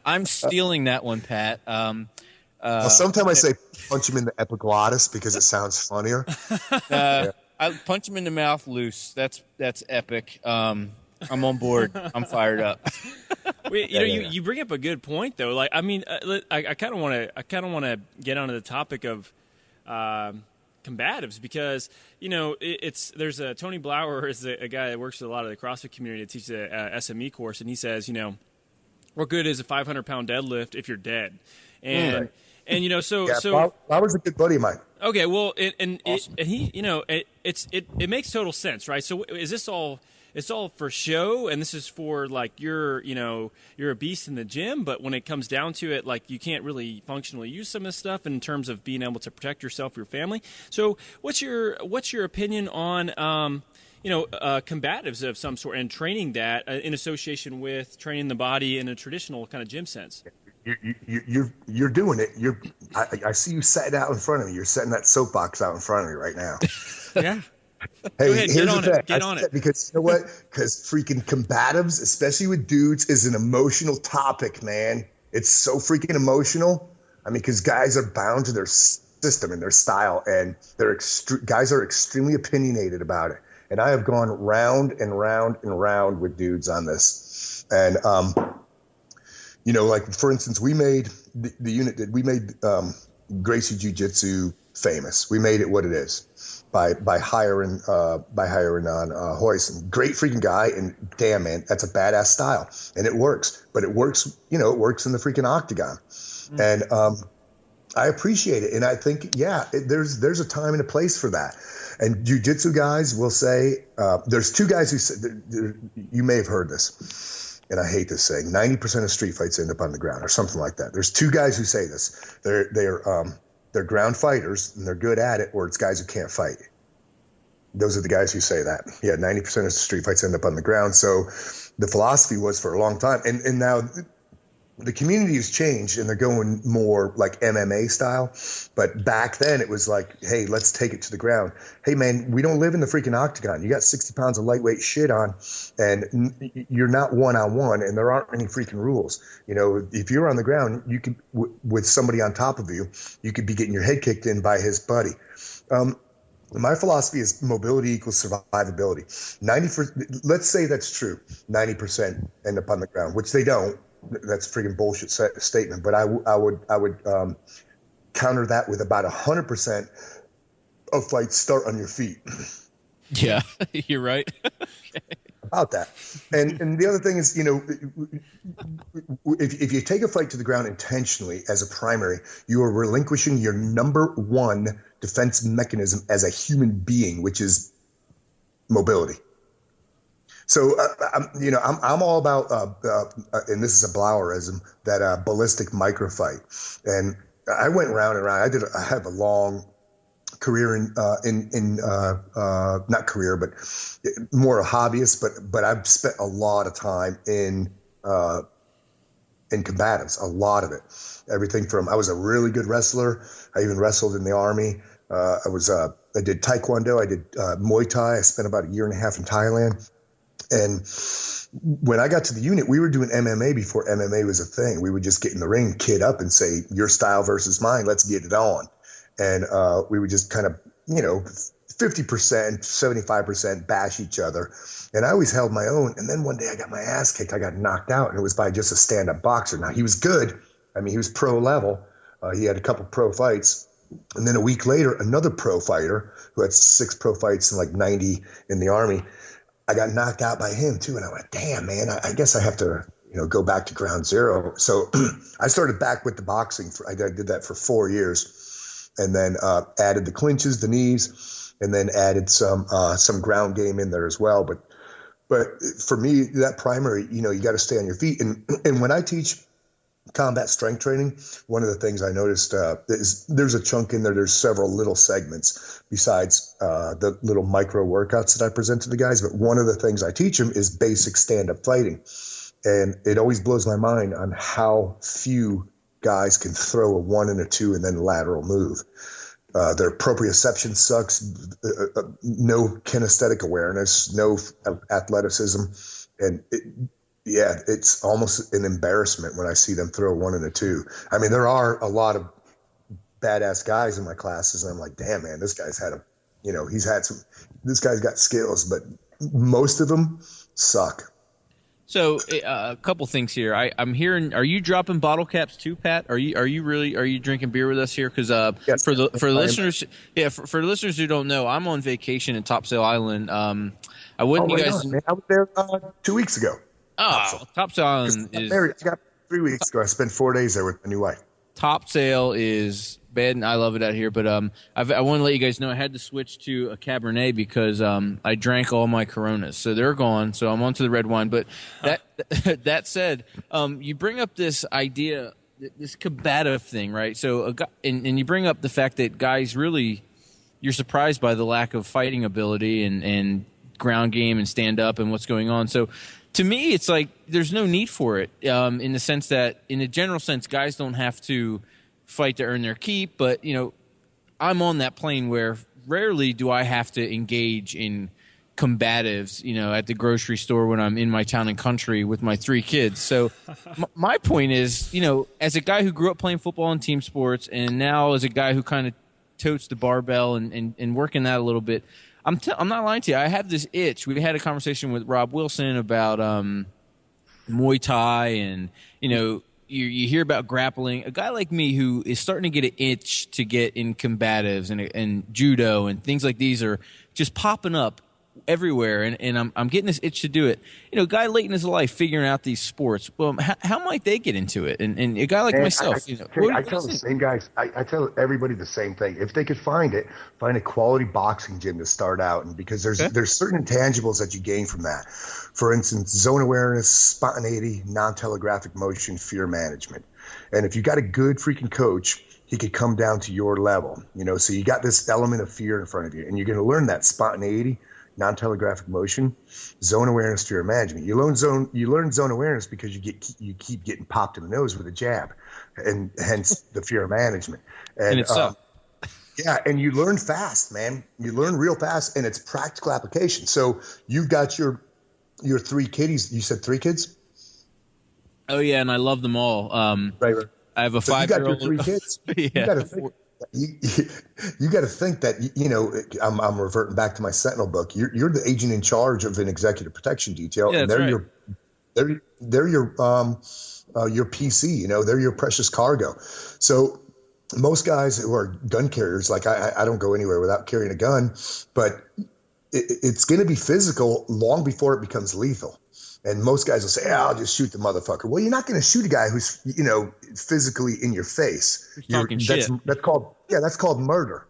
I'm stealing that one, Pat. Sometimes I say punch him in the epiglottis because it sounds funnier. I punch him in the mouth loose. That's epic. I'm on board. I'm fired up. You bring up a good point though. Like, I mean, I kind of want to get onto the topic of combatives, because there's a Tony Blauer is a guy that works with a lot of the CrossFit community that teaches a SME course, and he says, what good is a 500-pound deadlift if you're dead? And right. And Blauer's a good buddy of mine. Okay, well, and Awesome. he, it makes total sense, right? So is this all? It's all for show, and this is for like you're a beast in the gym, but when it comes down to it, like you can't really functionally use some of this stuff in terms of being able to protect yourself, your family. So what's your opinion on combatives of some sort and training that in association with training the body in a traditional kind of gym sense? You're doing it. I see you sitting out in front of me. You're setting that soapbox out in front of me right now. Yeah. Hey, Go ahead, here's get on the thing. it. Get on it. Because you know what? Because freaking combatives, especially with dudes, is an emotional topic, man. It's so freaking emotional. I mean, because guys are bound to their system and their style, and guys are extremely opinionated about it. And I have gone round and round and round with dudes on this. And, like, for instance, we made the unit we made Gracie Jiu-Jitsu famous. We made it what it is. By hiring on Hoyce. Great freaking guy, and damn, man, that's a badass style, and it works. But it works, it works in the freaking octagon, and I appreciate it. And I think, there's a time and a place for that. And jiu-jitsu guys will say, there's two guys who say, you may have heard this, and I hate this saying, 90% of street fights end up on the ground or something like that. There's two guys who say this. They're ground fighters, and they're good at it, or it's guys who can't fight. Those are the guys who say that. Yeah, 90% of street fights end up on the ground. So the philosophy was for a long time. And now the community has changed, and they're going more like MMA style. But back then it was like, hey, let's take it to the ground. Hey, man, we don't live in the freaking octagon. You got 60 pounds of lightweight shit on, and you're not one-on-one, and there aren't any freaking rules. If you're on the ground, you could, with somebody on top of you, you could be getting your head kicked in by his buddy. My philosophy is mobility equals survivability. Let's say that's true. 90% end up on the ground, which they don't. That's a freaking bullshit statement. But I would counter that with about 100% of fights start on your feet. Yeah, you're right. About that. And the other thing is, if you take a fight to the ground intentionally as a primary, you are relinquishing your number one defense mechanism as a human being, which is mobility. So, I'm all about, and this is a Blauerism, that ballistic microfight. And I went round and round. I have a long career not career, but more a hobbyist, but I've spent a lot of time in combatives, a lot of it. Everything from, I was a really good wrestler. I even wrestled in the Army. I did Taekwondo. I did Muay Thai. I spent about a year and a half in Thailand. And when I got to the unit, we were doing MMA before MMA was a thing. We would just get in the ring, kid up, and say, your style versus mine, let's get it on. And we would just kind of, 50%, 75% bash each other. And I always held my own. And then one day I got my ass kicked. I got knocked out, and it was by just a stand-up boxer. Now, he was good. I mean, he was pro level. He had a couple pro fights. And then a week later, another pro fighter who had 6 pro fights and like 90 in the Army, I got knocked out by him too. And I went, damn, man, I guess I have to, go back to ground zero. So I started back with the boxing. I did that for 4 years, and then added the clinches, the knees, and then added some ground game in there as well. But for me, that primary, you got to stay on your feet. And when I teach combat strength training, one of the things I noticed is there's a chunk in there. There's several little segments besides the little micro workouts that I present to the guys. But one of the things I teach them is basic stand-up fighting. And it always blows my mind on how few guys can throw a 1 and a 2 and then lateral move. Their proprioception sucks, no kinesthetic awareness, no athleticism. And it's almost an embarrassment when I see them throw a 1 and a 2. I mean, there are a lot of badass guys in my classes, and I'm like, damn, man, this guy's had this guy's got skills, but most of them suck. So a couple things here. I'm hearing. Are you dropping bottle caps too, Pat? Are you drinking beer with us here? Because yes, for the listeners, for the listeners who don't know, I'm on vacation in Topsail Island. I wouldn't you guys? I was there 2 weeks ago. Oh, Topsail Island is. I got 3 weeks ago. I spent 4 days there with my new wife. topsail is bad, and I love it out here. But I want to let you guys know I had to switch to a Cabernet because I drank all my Coronas, so they're gone. So I'm on to the red wine. But that said, you bring up this idea, this combative thing, right? So and you bring up the fact that guys really, you're surprised by the lack of fighting ability and ground game and stand up and what's going on. So to me, it's like there's no need for it in the sense that, in a general sense, guys don't have to fight to earn their keep. But, I'm on that plane where rarely do I have to engage in combatives, at the grocery store when I'm in my town and country with my 3 kids. So my point is, as a guy who grew up playing football and team sports, and now as a guy who kind of totes the barbell and working that a little bit, I'm not lying to you. I have this itch. We had a conversation with Rob Wilson about Muay Thai, and you hear about grappling. A guy like me who is starting to get an itch to get in combatives and judo and things like these are just popping up everywhere, and I'm getting this itch to do it. A guy late in his life figuring out these sports. Well, how might they get into it? And a guy like myself, I tell the same guys. I tell everybody the same thing. If they could find a quality boxing gym to start out, and because there's certain intangibles that you gain from that. For instance, zone awareness, spontaneity, non-telegraphic motion, fear management. And if you got a good freaking coach, he could come down to your level. So you got this element of fear in front of you, and you're going to learn that spontaneity, non-telegraphic motion, zone awareness, fear management. You learn zone awareness because you keep getting popped in the nose with a jab, and hence the fear management. And it's and you learn fast, man. You learn real fast, and it's practical application. So you've got your 3 kiddies. You said 3 kids? Oh yeah, and I love them all. Right. I have a 5-year-old. You got your 3 kids. Yeah. You got to think. You got to think that I'm reverting back to my Sentinel book. You're the agent in charge of an executive protection detail, yeah, and they're right. they're your PC. They're your precious cargo. So most guys who are gun carriers, like I don't go anywhere without carrying a gun, but it's going to be physical long before it becomes lethal. And most guys will say, I'll just shoot the motherfucker. Well, you're not going to shoot a guy who's, physically in your face. That's called murder.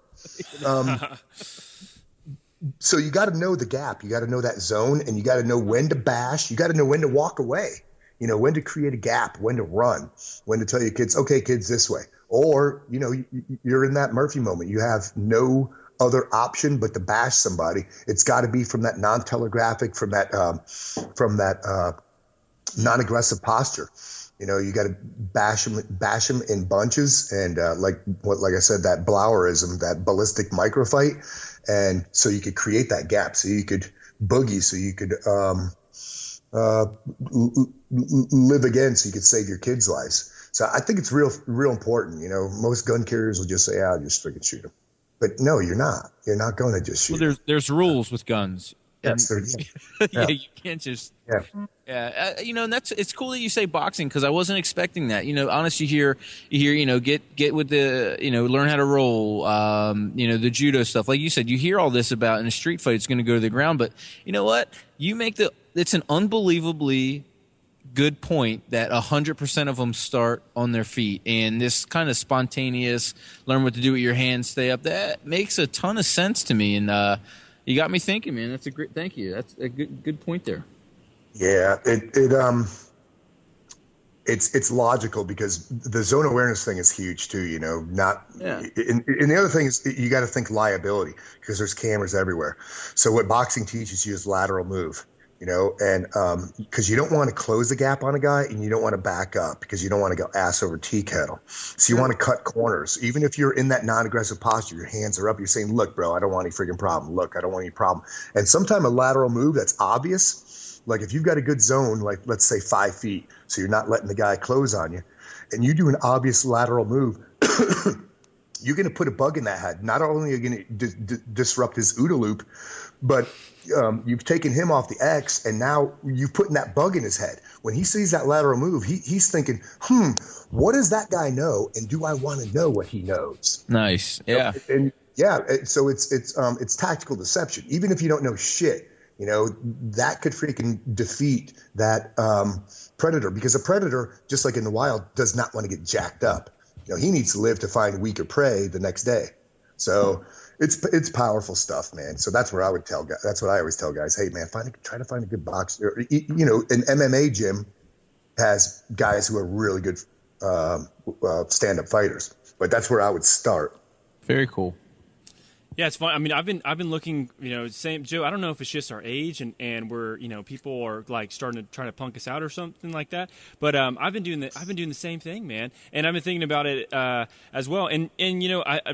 So you got to know the gap. You got to know that zone, and you got to know when to bash. You got to know when to walk away, when to create a gap, when to run, when to tell your kids, okay, kids, this way. Or, you're in that Murphy moment. You have no other option but to bash somebody. It's got to be from that non-telegraphic, from that non-aggressive posture. You got to bash them in bunches, and like I said, that Blauerism, that ballistic microfight, and so you could create that gap, so you could boogie, so you could live again, so you could save your kids' lives. So I think it's real important. Most gun carriers will just say, I'll just freaking shoot them. But no, you're not. You're not going to just shoot. Well, there's rules with guns. Yes, yeah, you can't just. Yeah. And it's cool that you say boxing, because I wasn't expecting that. Honestly, you hear, get with the, learn how to roll. The judo stuff, like you said, you hear all this about in a street fight, it's going to go to the ground. But you know what? It's an unbelievably good point that 100% of them start on their feet, and this kind of spontaneous learn what to do with your hands, stay up, that makes a ton of sense to me. And you got me thinking, man. That's a great, thank you. That's a good point there. Yeah, it's logical, because the zone awareness thing is huge too. And the other thing is, you got to think liability, because there's cameras everywhere. So what boxing teaches you is lateral move. And because you don't want to close the gap on a guy, and you don't want to back up, because you don't want to go ass over tea kettle. So you want to cut corners. Even if you're in that non-aggressive posture, your hands are up, you're saying, look, bro, I don't want any freaking problem. Look, I don't want any problem. And sometimes a lateral move that's obvious, like if you've got a good zone, like let's say 5 feet, so you're not letting the guy close on you, and you do an obvious lateral move, you're going to put a bug in that head. Not only are you going to disrupt his OODA loop, but you've taken him off the X, and now you've put that bug in his head. When he sees that lateral move, he's thinking, what does that guy know, and do I want to know what he knows? Nice, yeah. So it's tactical deception. Even if you don't know shit, that could freaking defeat that predator, because a predator, just like in the wild, does not want to get jacked up. he needs to live to find weaker prey the next day. So it's powerful stuff, man. So that's where I would tell guys. That's what I always tell guys. Hey, man, try to find a good box. An MMA gym has guys who are really good stand-up fighters, but that's where I would start. Very cool. Yeah, it's fun. I mean, I've been looking, same Joe. I don't know if it's just our age and we're, people are like starting to try to punk us out or something like that. But I've been doing the same thing, man. And I've been thinking about it as well. And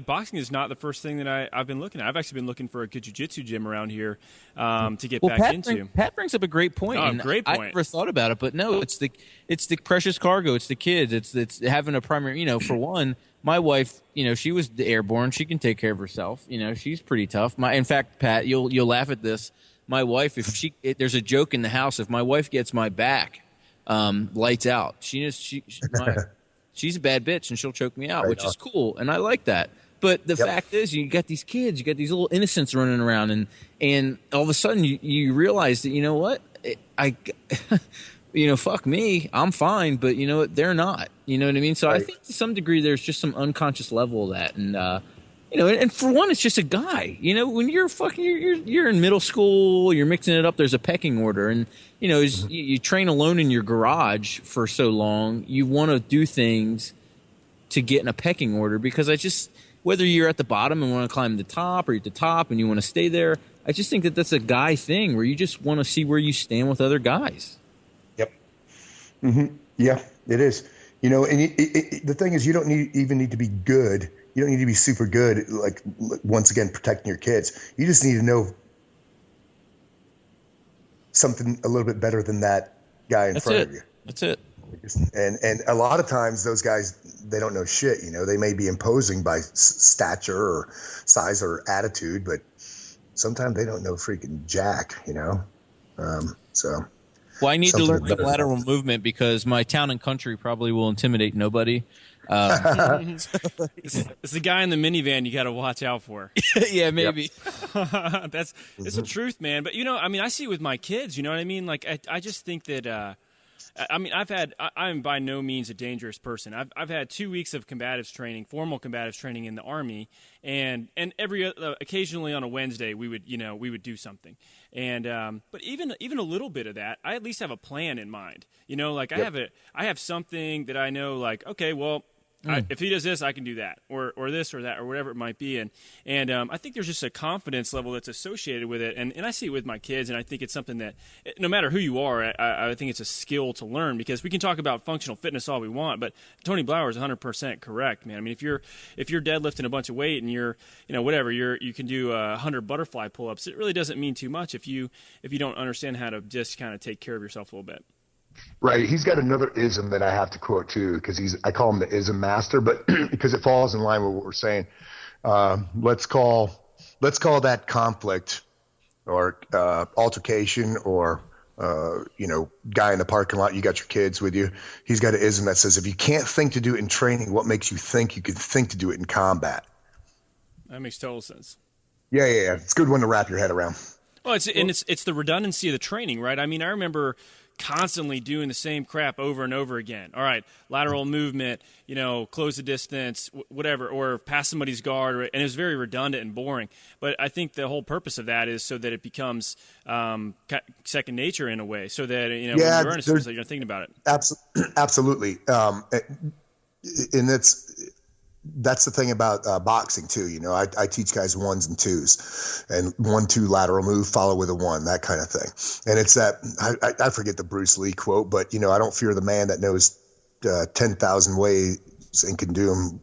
boxing is not the first thing that I've been looking at. I've actually been looking for a good jiu-jitsu gym around here to get back into. Pat brings up a great point. Oh, great point. I never thought about it, but no, it's the precious cargo. It's the kids. It's having a primary. For one. My wife, she was airborne. She can take care of herself. She's pretty tough. In fact, Pat, you'll laugh at this. My wife, there's a joke in the house. If my wife gets my back, lights out. She's a bad bitch, and she'll choke me out, right, which is cool, and I like that. But the fact is, you got these kids, you got these little innocents running around, and all of a sudden you realize that what fuck me, I'm fine, but they're not. You know what I mean? So right. I think to some degree there's just some unconscious level of that, and and for one, it's just a guy. When you're you're in middle school, you're mixing it up. There's a pecking order, and you train alone in your garage for so long, you want to do things to get in a pecking order because whether you're at the bottom and want to climb the top, or you're at the top and you want to stay there, I just think that that's a guy thing where you just want to see where you stand with other guys. Mm-hmm. Yeah, it is. And the thing is, you don't even need to be good. You don't need to be super good, like, once again, protecting your kids. You just need to know something a little bit better than that guy in front of you. That's it. And a lot of times those guys, they don't know shit. They may be imposing by stature or size or attitude, but sometimes they don't know freaking jack, so... Well, I need to learn lateral movement because my town and country probably will intimidate nobody. It's the guy in the minivan you got to watch out for. Yeah, maybe. It's the truth, man. But I see it with my kids. You know what I mean? Like, I just think that. I'm by no means a dangerous person. I've had 2 weeks of combatives training, formal combatives training in the Army, and every occasionally on a Wednesday we would do something. And but even a little bit of that, I at least have a plan in mind. I have something that I know, like, okay, well, if he does this, I can do that, or this or that, or whatever it might be. And I think there's just a confidence level that's associated with it. And I see it with my kids, and I think it's something that no matter who you are, I think it's a skill to learn, because we can talk about functional fitness all we want, but Tony Blauer is 100% correct, man. I mean, if you're deadlifting a bunch of weight and you can do 100 butterfly pull-ups, it really doesn't mean too much if you don't understand how to just kind of take care of yourself a little bit. Right. He's got another ism that I have to quote too, because I call him the ism master, but because it falls in line with what we're saying. Let's call that conflict or altercation or guy in the parking lot. You got your kids with you. He's got an ism that says, if you can't think to do it in training, what makes you think you can think to do it in combat? That makes total sense. Yeah. It's a good one to wrap your head around. Well, it's the redundancy of the training, right? I mean, I remember constantly doing the same crap over and over again. All right, lateral movement, close the distance, whatever, or pass somebody's guard, and it was very redundant and boring. But I think the whole purpose of that is so that it becomes second nature in a way, so that when you're in a sense, you're thinking about it. Absolutely, and that's the thing about boxing too. I teach guys 1s and 2s, and 1-2 lateral move, follow with a 1, that kind of thing. And it's that I forget the Bruce Lee quote, but I don't fear the man that knows 10,000 ways and can do them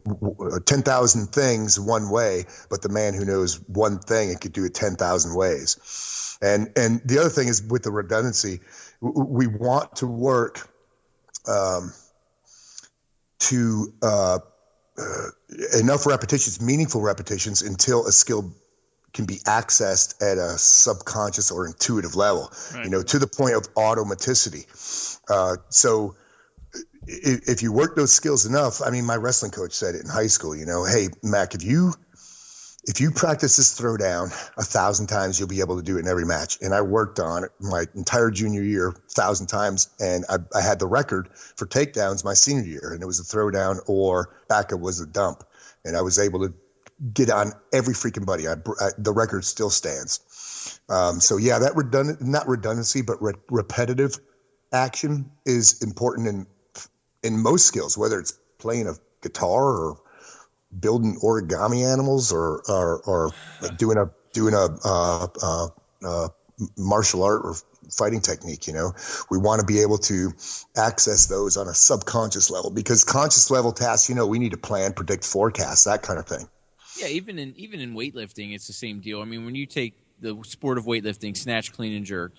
10,000 things one way, but the man who knows one thing and could do it 10,000 ways. And the other thing is with the redundancy, we want to work to enough repetitions, meaningful repetitions, until a skill can be accessed at a subconscious or intuitive level, right, to the point of automaticity. So if you work those skills enough, I mean, my wrestling coach said it in high school, hey, Mac, if you if you practice this throwdown 1,000 times, you'll be able to do it in every match. And I worked on it my entire junior year 1,000 times, and I had the record for takedowns my senior year, and it was a throwdown or backup was a dump, and I was able to get on every freaking buddy. The record still stands. So yeah, that not redundancy, but repetitive action is important in most skills, whether it's playing a guitar or building origami animals or like doing a martial art or fighting technique. We want to be able to access those on a subconscious level, because conscious level tasks, we need to plan, predict, forecast, that kind of thing. Yeah, even in weightlifting, it's the same deal. I mean, when you take the sport of weightlifting, snatch, clean, and jerk,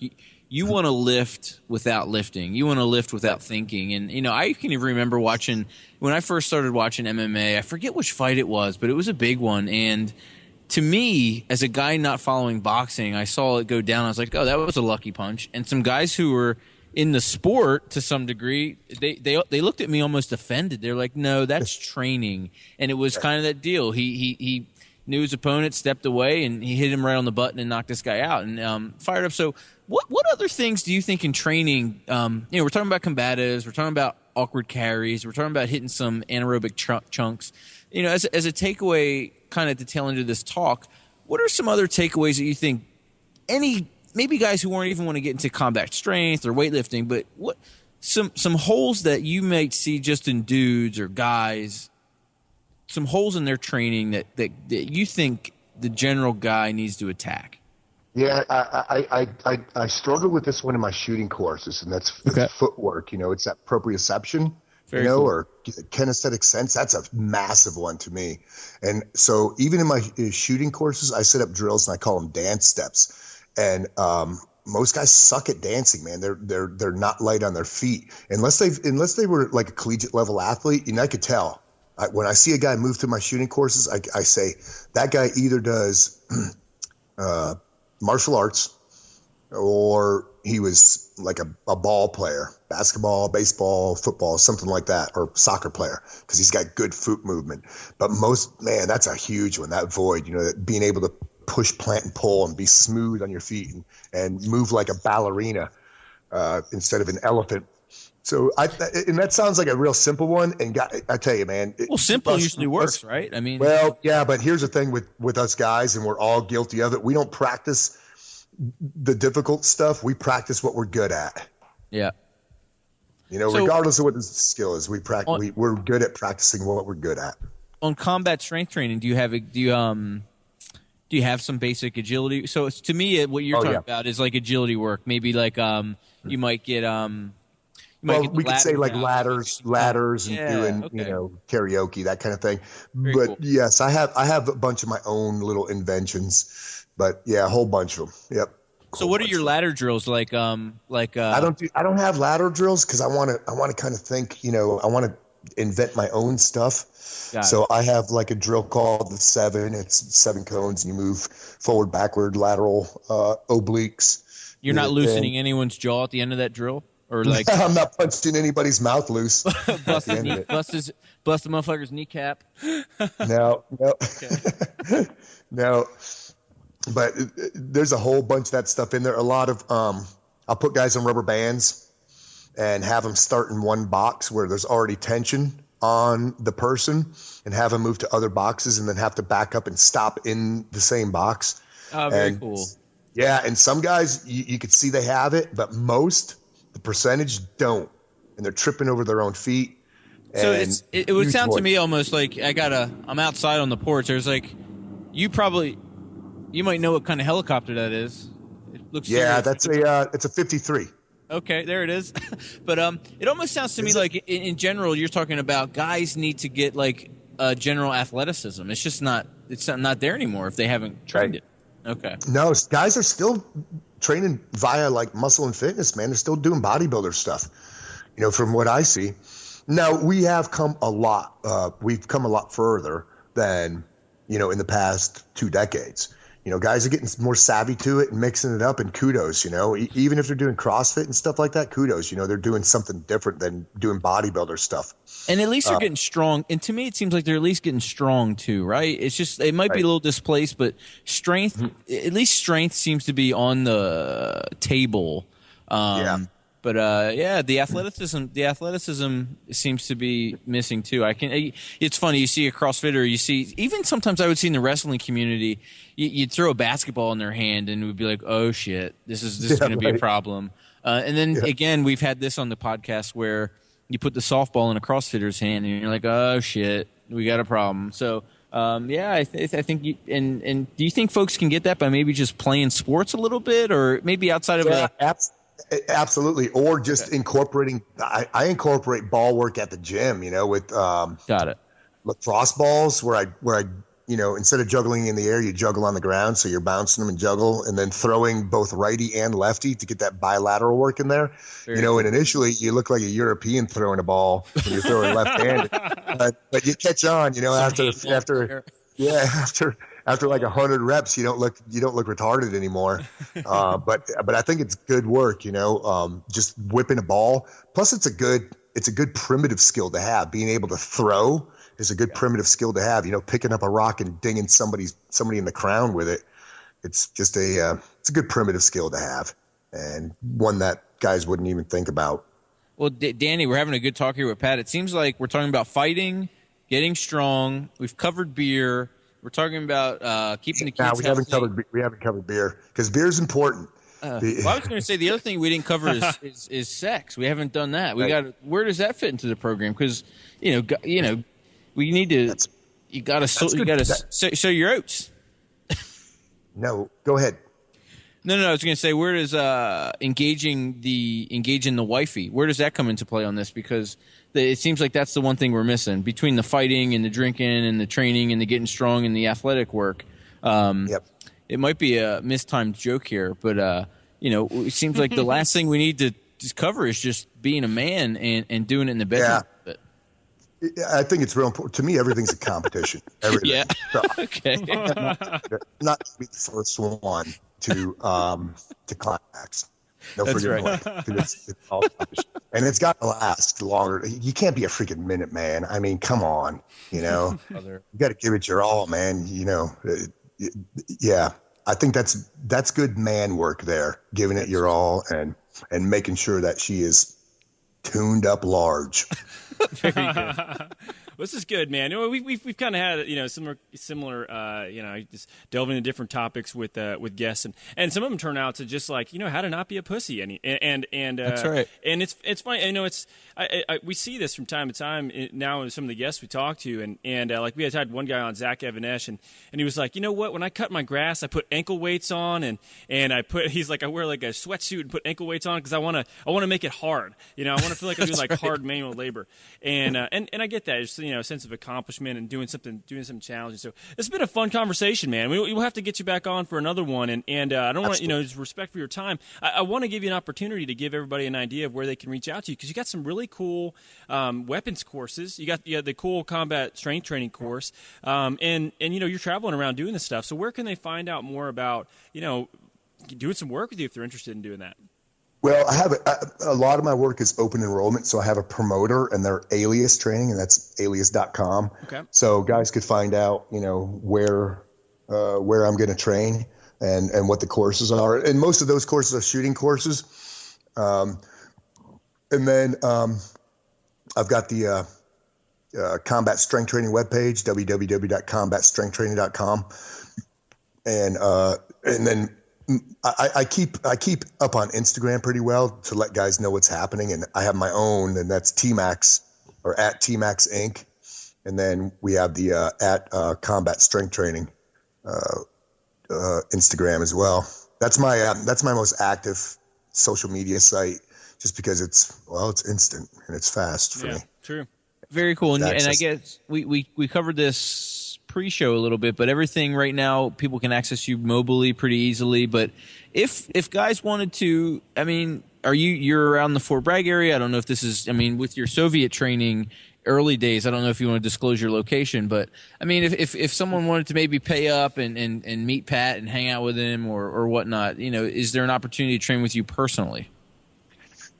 you want to lift without lifting. You want to lift without thinking. And, I can even remember watching – when I first started watching MMA, I forget which fight it was, but it was a big one. And to me, as a guy not following boxing, I saw it go down. I was like, oh, that was a lucky punch. And some guys who were in the sport to some degree, they looked at me almost offended. They're like, no, that's training. And it was kind of that deal. He knew his opponent, stepped away, and he hit him right on the button and knocked this guy out and fired up. So what other things do you think in training, we're talking about combatives, we're talking about awkward carries, we're talking about hitting some anaerobic chunks. As a takeaway kind of at the tail end of this talk, what are some other takeaways that you think maybe guys who weren't even want to get into combat strength or weightlifting, but what some holes that you might see just in dudes or guys, some holes in their training that you think the general guy needs to attack? Yeah, I struggle with this one in my shooting courses, and that's footwork. It's that proprioception, cool. Or kinesthetic sense. That's a massive one to me. And so even in my shooting courses, I set up drills and I call them dance steps. And most guys suck at dancing, man. They're not light on their feet unless they were like a collegiate level athlete. I could tell. When I see a guy move through my shooting courses, I say that guy either does martial arts or he was like a ball player, basketball, baseball, football, something like that, or soccer player, because he's got good foot movement. But that's a huge one, that void, that being able to push, plant, and pull and be smooth on your feet and move like a ballerina instead of an elephant. So and that sounds like a real simple one. And I tell you, man. Simple usually works, right? I mean. Well, yeah, but here's the thing with us guys, and we're all guilty of it. We don't practice the difficult stuff. We practice what we're good at. Yeah. Regardless of what the skill is, we're good at practicing what we're good at. On combat strength training, do you have some basic agility? So to me, what you're talking about is like agility work. Maybe like you might get we could say like ladders and doing, karaoke, that kind of thing. Very cool. Yes, I have a bunch of my own little inventions, but yeah, a whole bunch of them. Yep. So what are your ladder drills like? I don't have ladder drills because I want to kind of think, I want to invent my own stuff. So I have like a drill called the 7. It's 7 cones and you move forward, backward, lateral, obliques. You're not loosening anyone's jaw at the end of that drill? Or like I'm not punching anybody's mouth loose. Bust the motherfucker's kneecap. No. No. But there's a whole bunch of that stuff in there. A lot of I'll put guys on rubber bands and have them start in one box where there's already tension on the person, and have them move to other boxes and then have to back up and stop in the same box. Oh, very cool. Yeah, and some guys you could see they have it, but the percentage don't, and they're tripping over their own feet. So it would sound to me almost like I'm outside on the porch. There's like, you might know what kind of helicopter that is. It looks that's it's a 53. Okay, there it is. But it almost sounds to me like in general you're talking about guys need to get like general athleticism. It's just not there anymore if they haven't trained it. Okay. No, guys are still training via like muscle and fitness, man. They're still doing bodybuilder stuff, from what I see. Now we have come a lot. We've come a lot further than, in the past 2 decades. guys are getting more savvy to it and mixing it up, and kudos, even if they're doing CrossFit and stuff like that, kudos, they're doing something different than doing bodybuilder stuff. And at least they're getting strong. And to me, it seems like they're at least getting strong too, right? It's just, it might be a little displaced, but strength, at least strength seems to be on the table. But the athleticism seems to be missing too. It's funny, you see a CrossFitter, you see, even sometimes I would see in the wrestling community, you'd throw a basketball in their hand and it would be like, oh shit, this is going to be a problem. And then again, we've had this on the podcast where you put the softball in a CrossFitter's hand and you're like, oh shit, we got a problem. So I think and do you think folks can get that by maybe just playing sports a little bit, or maybe outside of Absolutely, or just incorporating. I incorporate ball work at the gym, with got it, lacrosse balls where I instead of juggling in the air, you juggle on the ground, so you're bouncing them and juggle, and then throwing both righty and lefty to get that bilateral work in there. And initially you look like a European throwing a ball when you're throwing left-handed, but you catch on, after like 100 reps, you don't look retarded anymore. But I think it's good work, just whipping a ball. Plus it's a good primitive skill to have. Being able to throw is a good primitive skill to have, picking up a rock and dinging somebody in the crown with it. It's just it's a good primitive skill to have, and one that guys wouldn't even think about. Well, Danny, we're having a good talk here with Pat. It seems like we're talking about fighting, getting strong. We've covered beer. We're talking about keeping the kids healthy. We haven't covered beer, because beer is important. I was going to say the other thing we didn't cover is sex. We haven't done that. Where does that fit into the program? Because we need to. You got to sow your oats. No, go ahead. No. I was going to say, where does engaging the wifey? Where does that come into play on this? Because it seems like that's the one thing we're missing between the fighting and the drinking and the training and the getting strong and the athletic work. It might be a mistimed joke here, but it seems like the last thing we need to cover is just being a man and doing it in the bedroom. Yeah. I think it's real important. To me, everything's a competition. Everything. Yeah. So, okay. not to be the first one to climax. No freaking way. It's all competition. And it's got to last longer. You can't be a freaking minute man. I mean, come on. You got to give it your all, man. Yeah. I think that's good man work there. Giving it your all and making sure that she is tuned up large. Very good. Well, this is good, man. We've kind of had similar just delving into different topics with guests, and some of them turn out to just like how to not be a pussy, and that's right. And it's funny. We see this from time to time now with some of the guests we talk to, and like we had one guy on, Zach Evanesh, and he was like, what? When I cut my grass, I put ankle weights on, and he's like, I wear like a sweatsuit and put ankle weights on because I want to make it hard. I want to feel like I'm doing like hard manual labor, and I get that. It's, a sense of accomplishment and doing something challenging. So it's been a fun conversation, man. We'll have to get you back on for another one, and I don't want just respect for your time. I want to give you an opportunity to give everybody an idea of where they can reach out to you, because you got some really cool weapons courses. You got the cool combat strength training course, and you're traveling around doing this stuff. So where can they find out more about doing some work with you if they're interested in doing that? Well, I have a lot of my work is open enrollment, so I have a promoter, and they're Alias Training, and that's alias.com. Okay. So guys could find out, where I'm going to train and what the courses are, and most of those courses are shooting courses. And then I've got the combat strength training webpage, www.combatstrengthtraining.com, and then I keep up on Instagram pretty well to let guys know what's happening, and I have my own, and that's T-Max, or at T-Max Inc. And then we have the at Combat Strength Training Instagram as well. That's my most active social media site, just because it's instant and it's fast for me. True. Very cool. And I guess we covered this pre-show a little bit, but everything right now, people can access you mobily pretty easily. But if guys wanted to, you're around the Fort Bragg area. I don't know if this is, with your Soviet training, early days. I don't know if you want to disclose your location, but I mean, if someone wanted to maybe pay up and meet Pat and hang out with him or whatnot, is there an opportunity to train with you personally?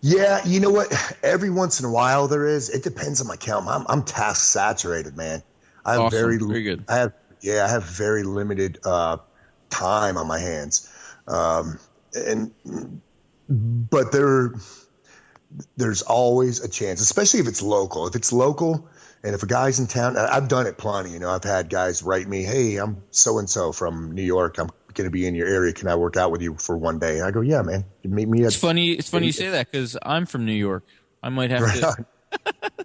Yeah, you know what? Every once in a while there is. It depends on my calendar. I'm task saturated, man. I have Awesome. Very good. I have very limited time on my hands, but there's always a chance, especially if it's local. If it's local, and if a guy's in town, I've done it plenty. I've had guys write me, "Hey, I'm so and so from New York. I'm going to be in your area. Can I work out with you for one day?" And I go, "Yeah, man. You meet me." It's funny you say that because I'm from New York. I might have to.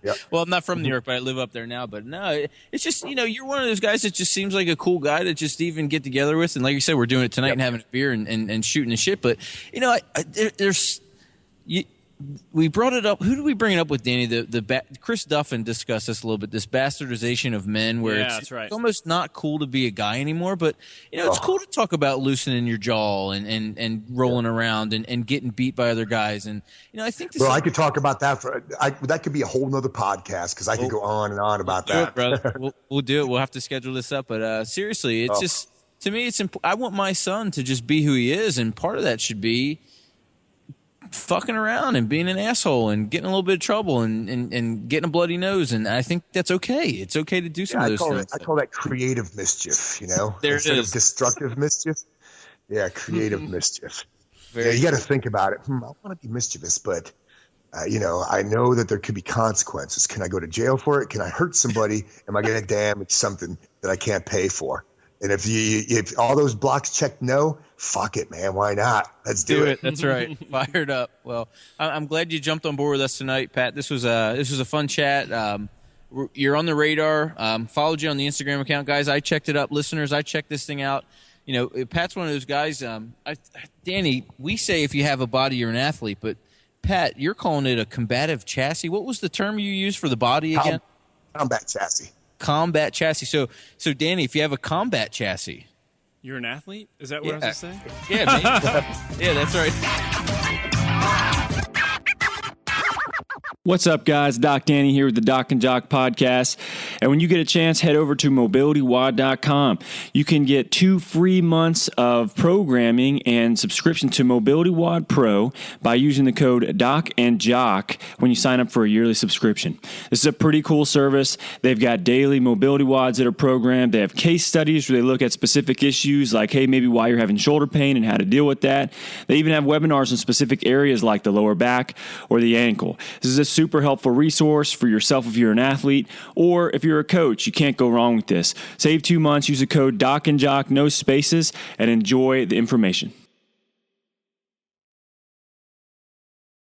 Yep. Well, I'm not from New York, but I live up there now. But no, it's just you're one of those guys that just seems like a cool guy to just even get together with. And like you said, we're doing it tonight and having a beer and shooting the shit. But we brought it up. Who did we bring it up with, Danny? Chris Duffin discussed this a little bit. This bastardization of men, where it's almost not cool to be a guy anymore. But it's cool to talk about loosening your jaw and rolling around and getting beat by other guys. And I think. I could talk about that that could be a whole nother podcast because I could go on and on about that. Brother. We'll do it. We'll have to schedule this up. But seriously, it's just to me, it's I want my son to just be who he is, and part of that should be fucking around and being an asshole and getting a little bit of trouble and getting a bloody nose, and I think that's okay. It's okay to do some of those things. I call that creative mischief, There instead it is. of destructive mischief. Yeah, creative mischief. Very you got to think about it. I want to be mischievous, but I know that there could be consequences. Can I go to jail for it? Can I hurt somebody? Am I going to damage something that I can't pay for? And if all those blocks check no, fuck it, man. Why not? Let's do it. That's right. Fired up. Well, I'm glad you jumped on board with us tonight, Pat. This was a fun chat. You're on the radar. Followed you on the Instagram account, guys. I checked it up. Listeners, I checked this thing out. Pat's one of those guys. Danny, we say if you have a body, you're an athlete, but Pat, you're calling it a combative chassis. What was the term you used for the body again? Combat chassis. Combat chassis. So Danny, if you have a combat chassis, you're an athlete? Is that what I was just saying? Yeah, maybe. Yeah, that's right. What's up, guys? Doc Danny here with the Doc and Jock podcast. And when you get a chance, head over to mobilitywod.com. You can get 2 free months of programming and subscription to Mobility Wad Pro by using the code Doc and Jock when you sign up for a yearly subscription. This is a pretty cool service. They've got daily mobility wads that are programmed. They have case studies where they look at specific issues like, hey, maybe why you're having shoulder pain and how to deal with that. They even have webinars in specific areas like the lower back or the ankle. This is a super helpful resource for yourself if you're an athlete, or if you're a coach, you can't go wrong with this. Save 2 months, use the code Doc and Jock, no spaces, and enjoy the information.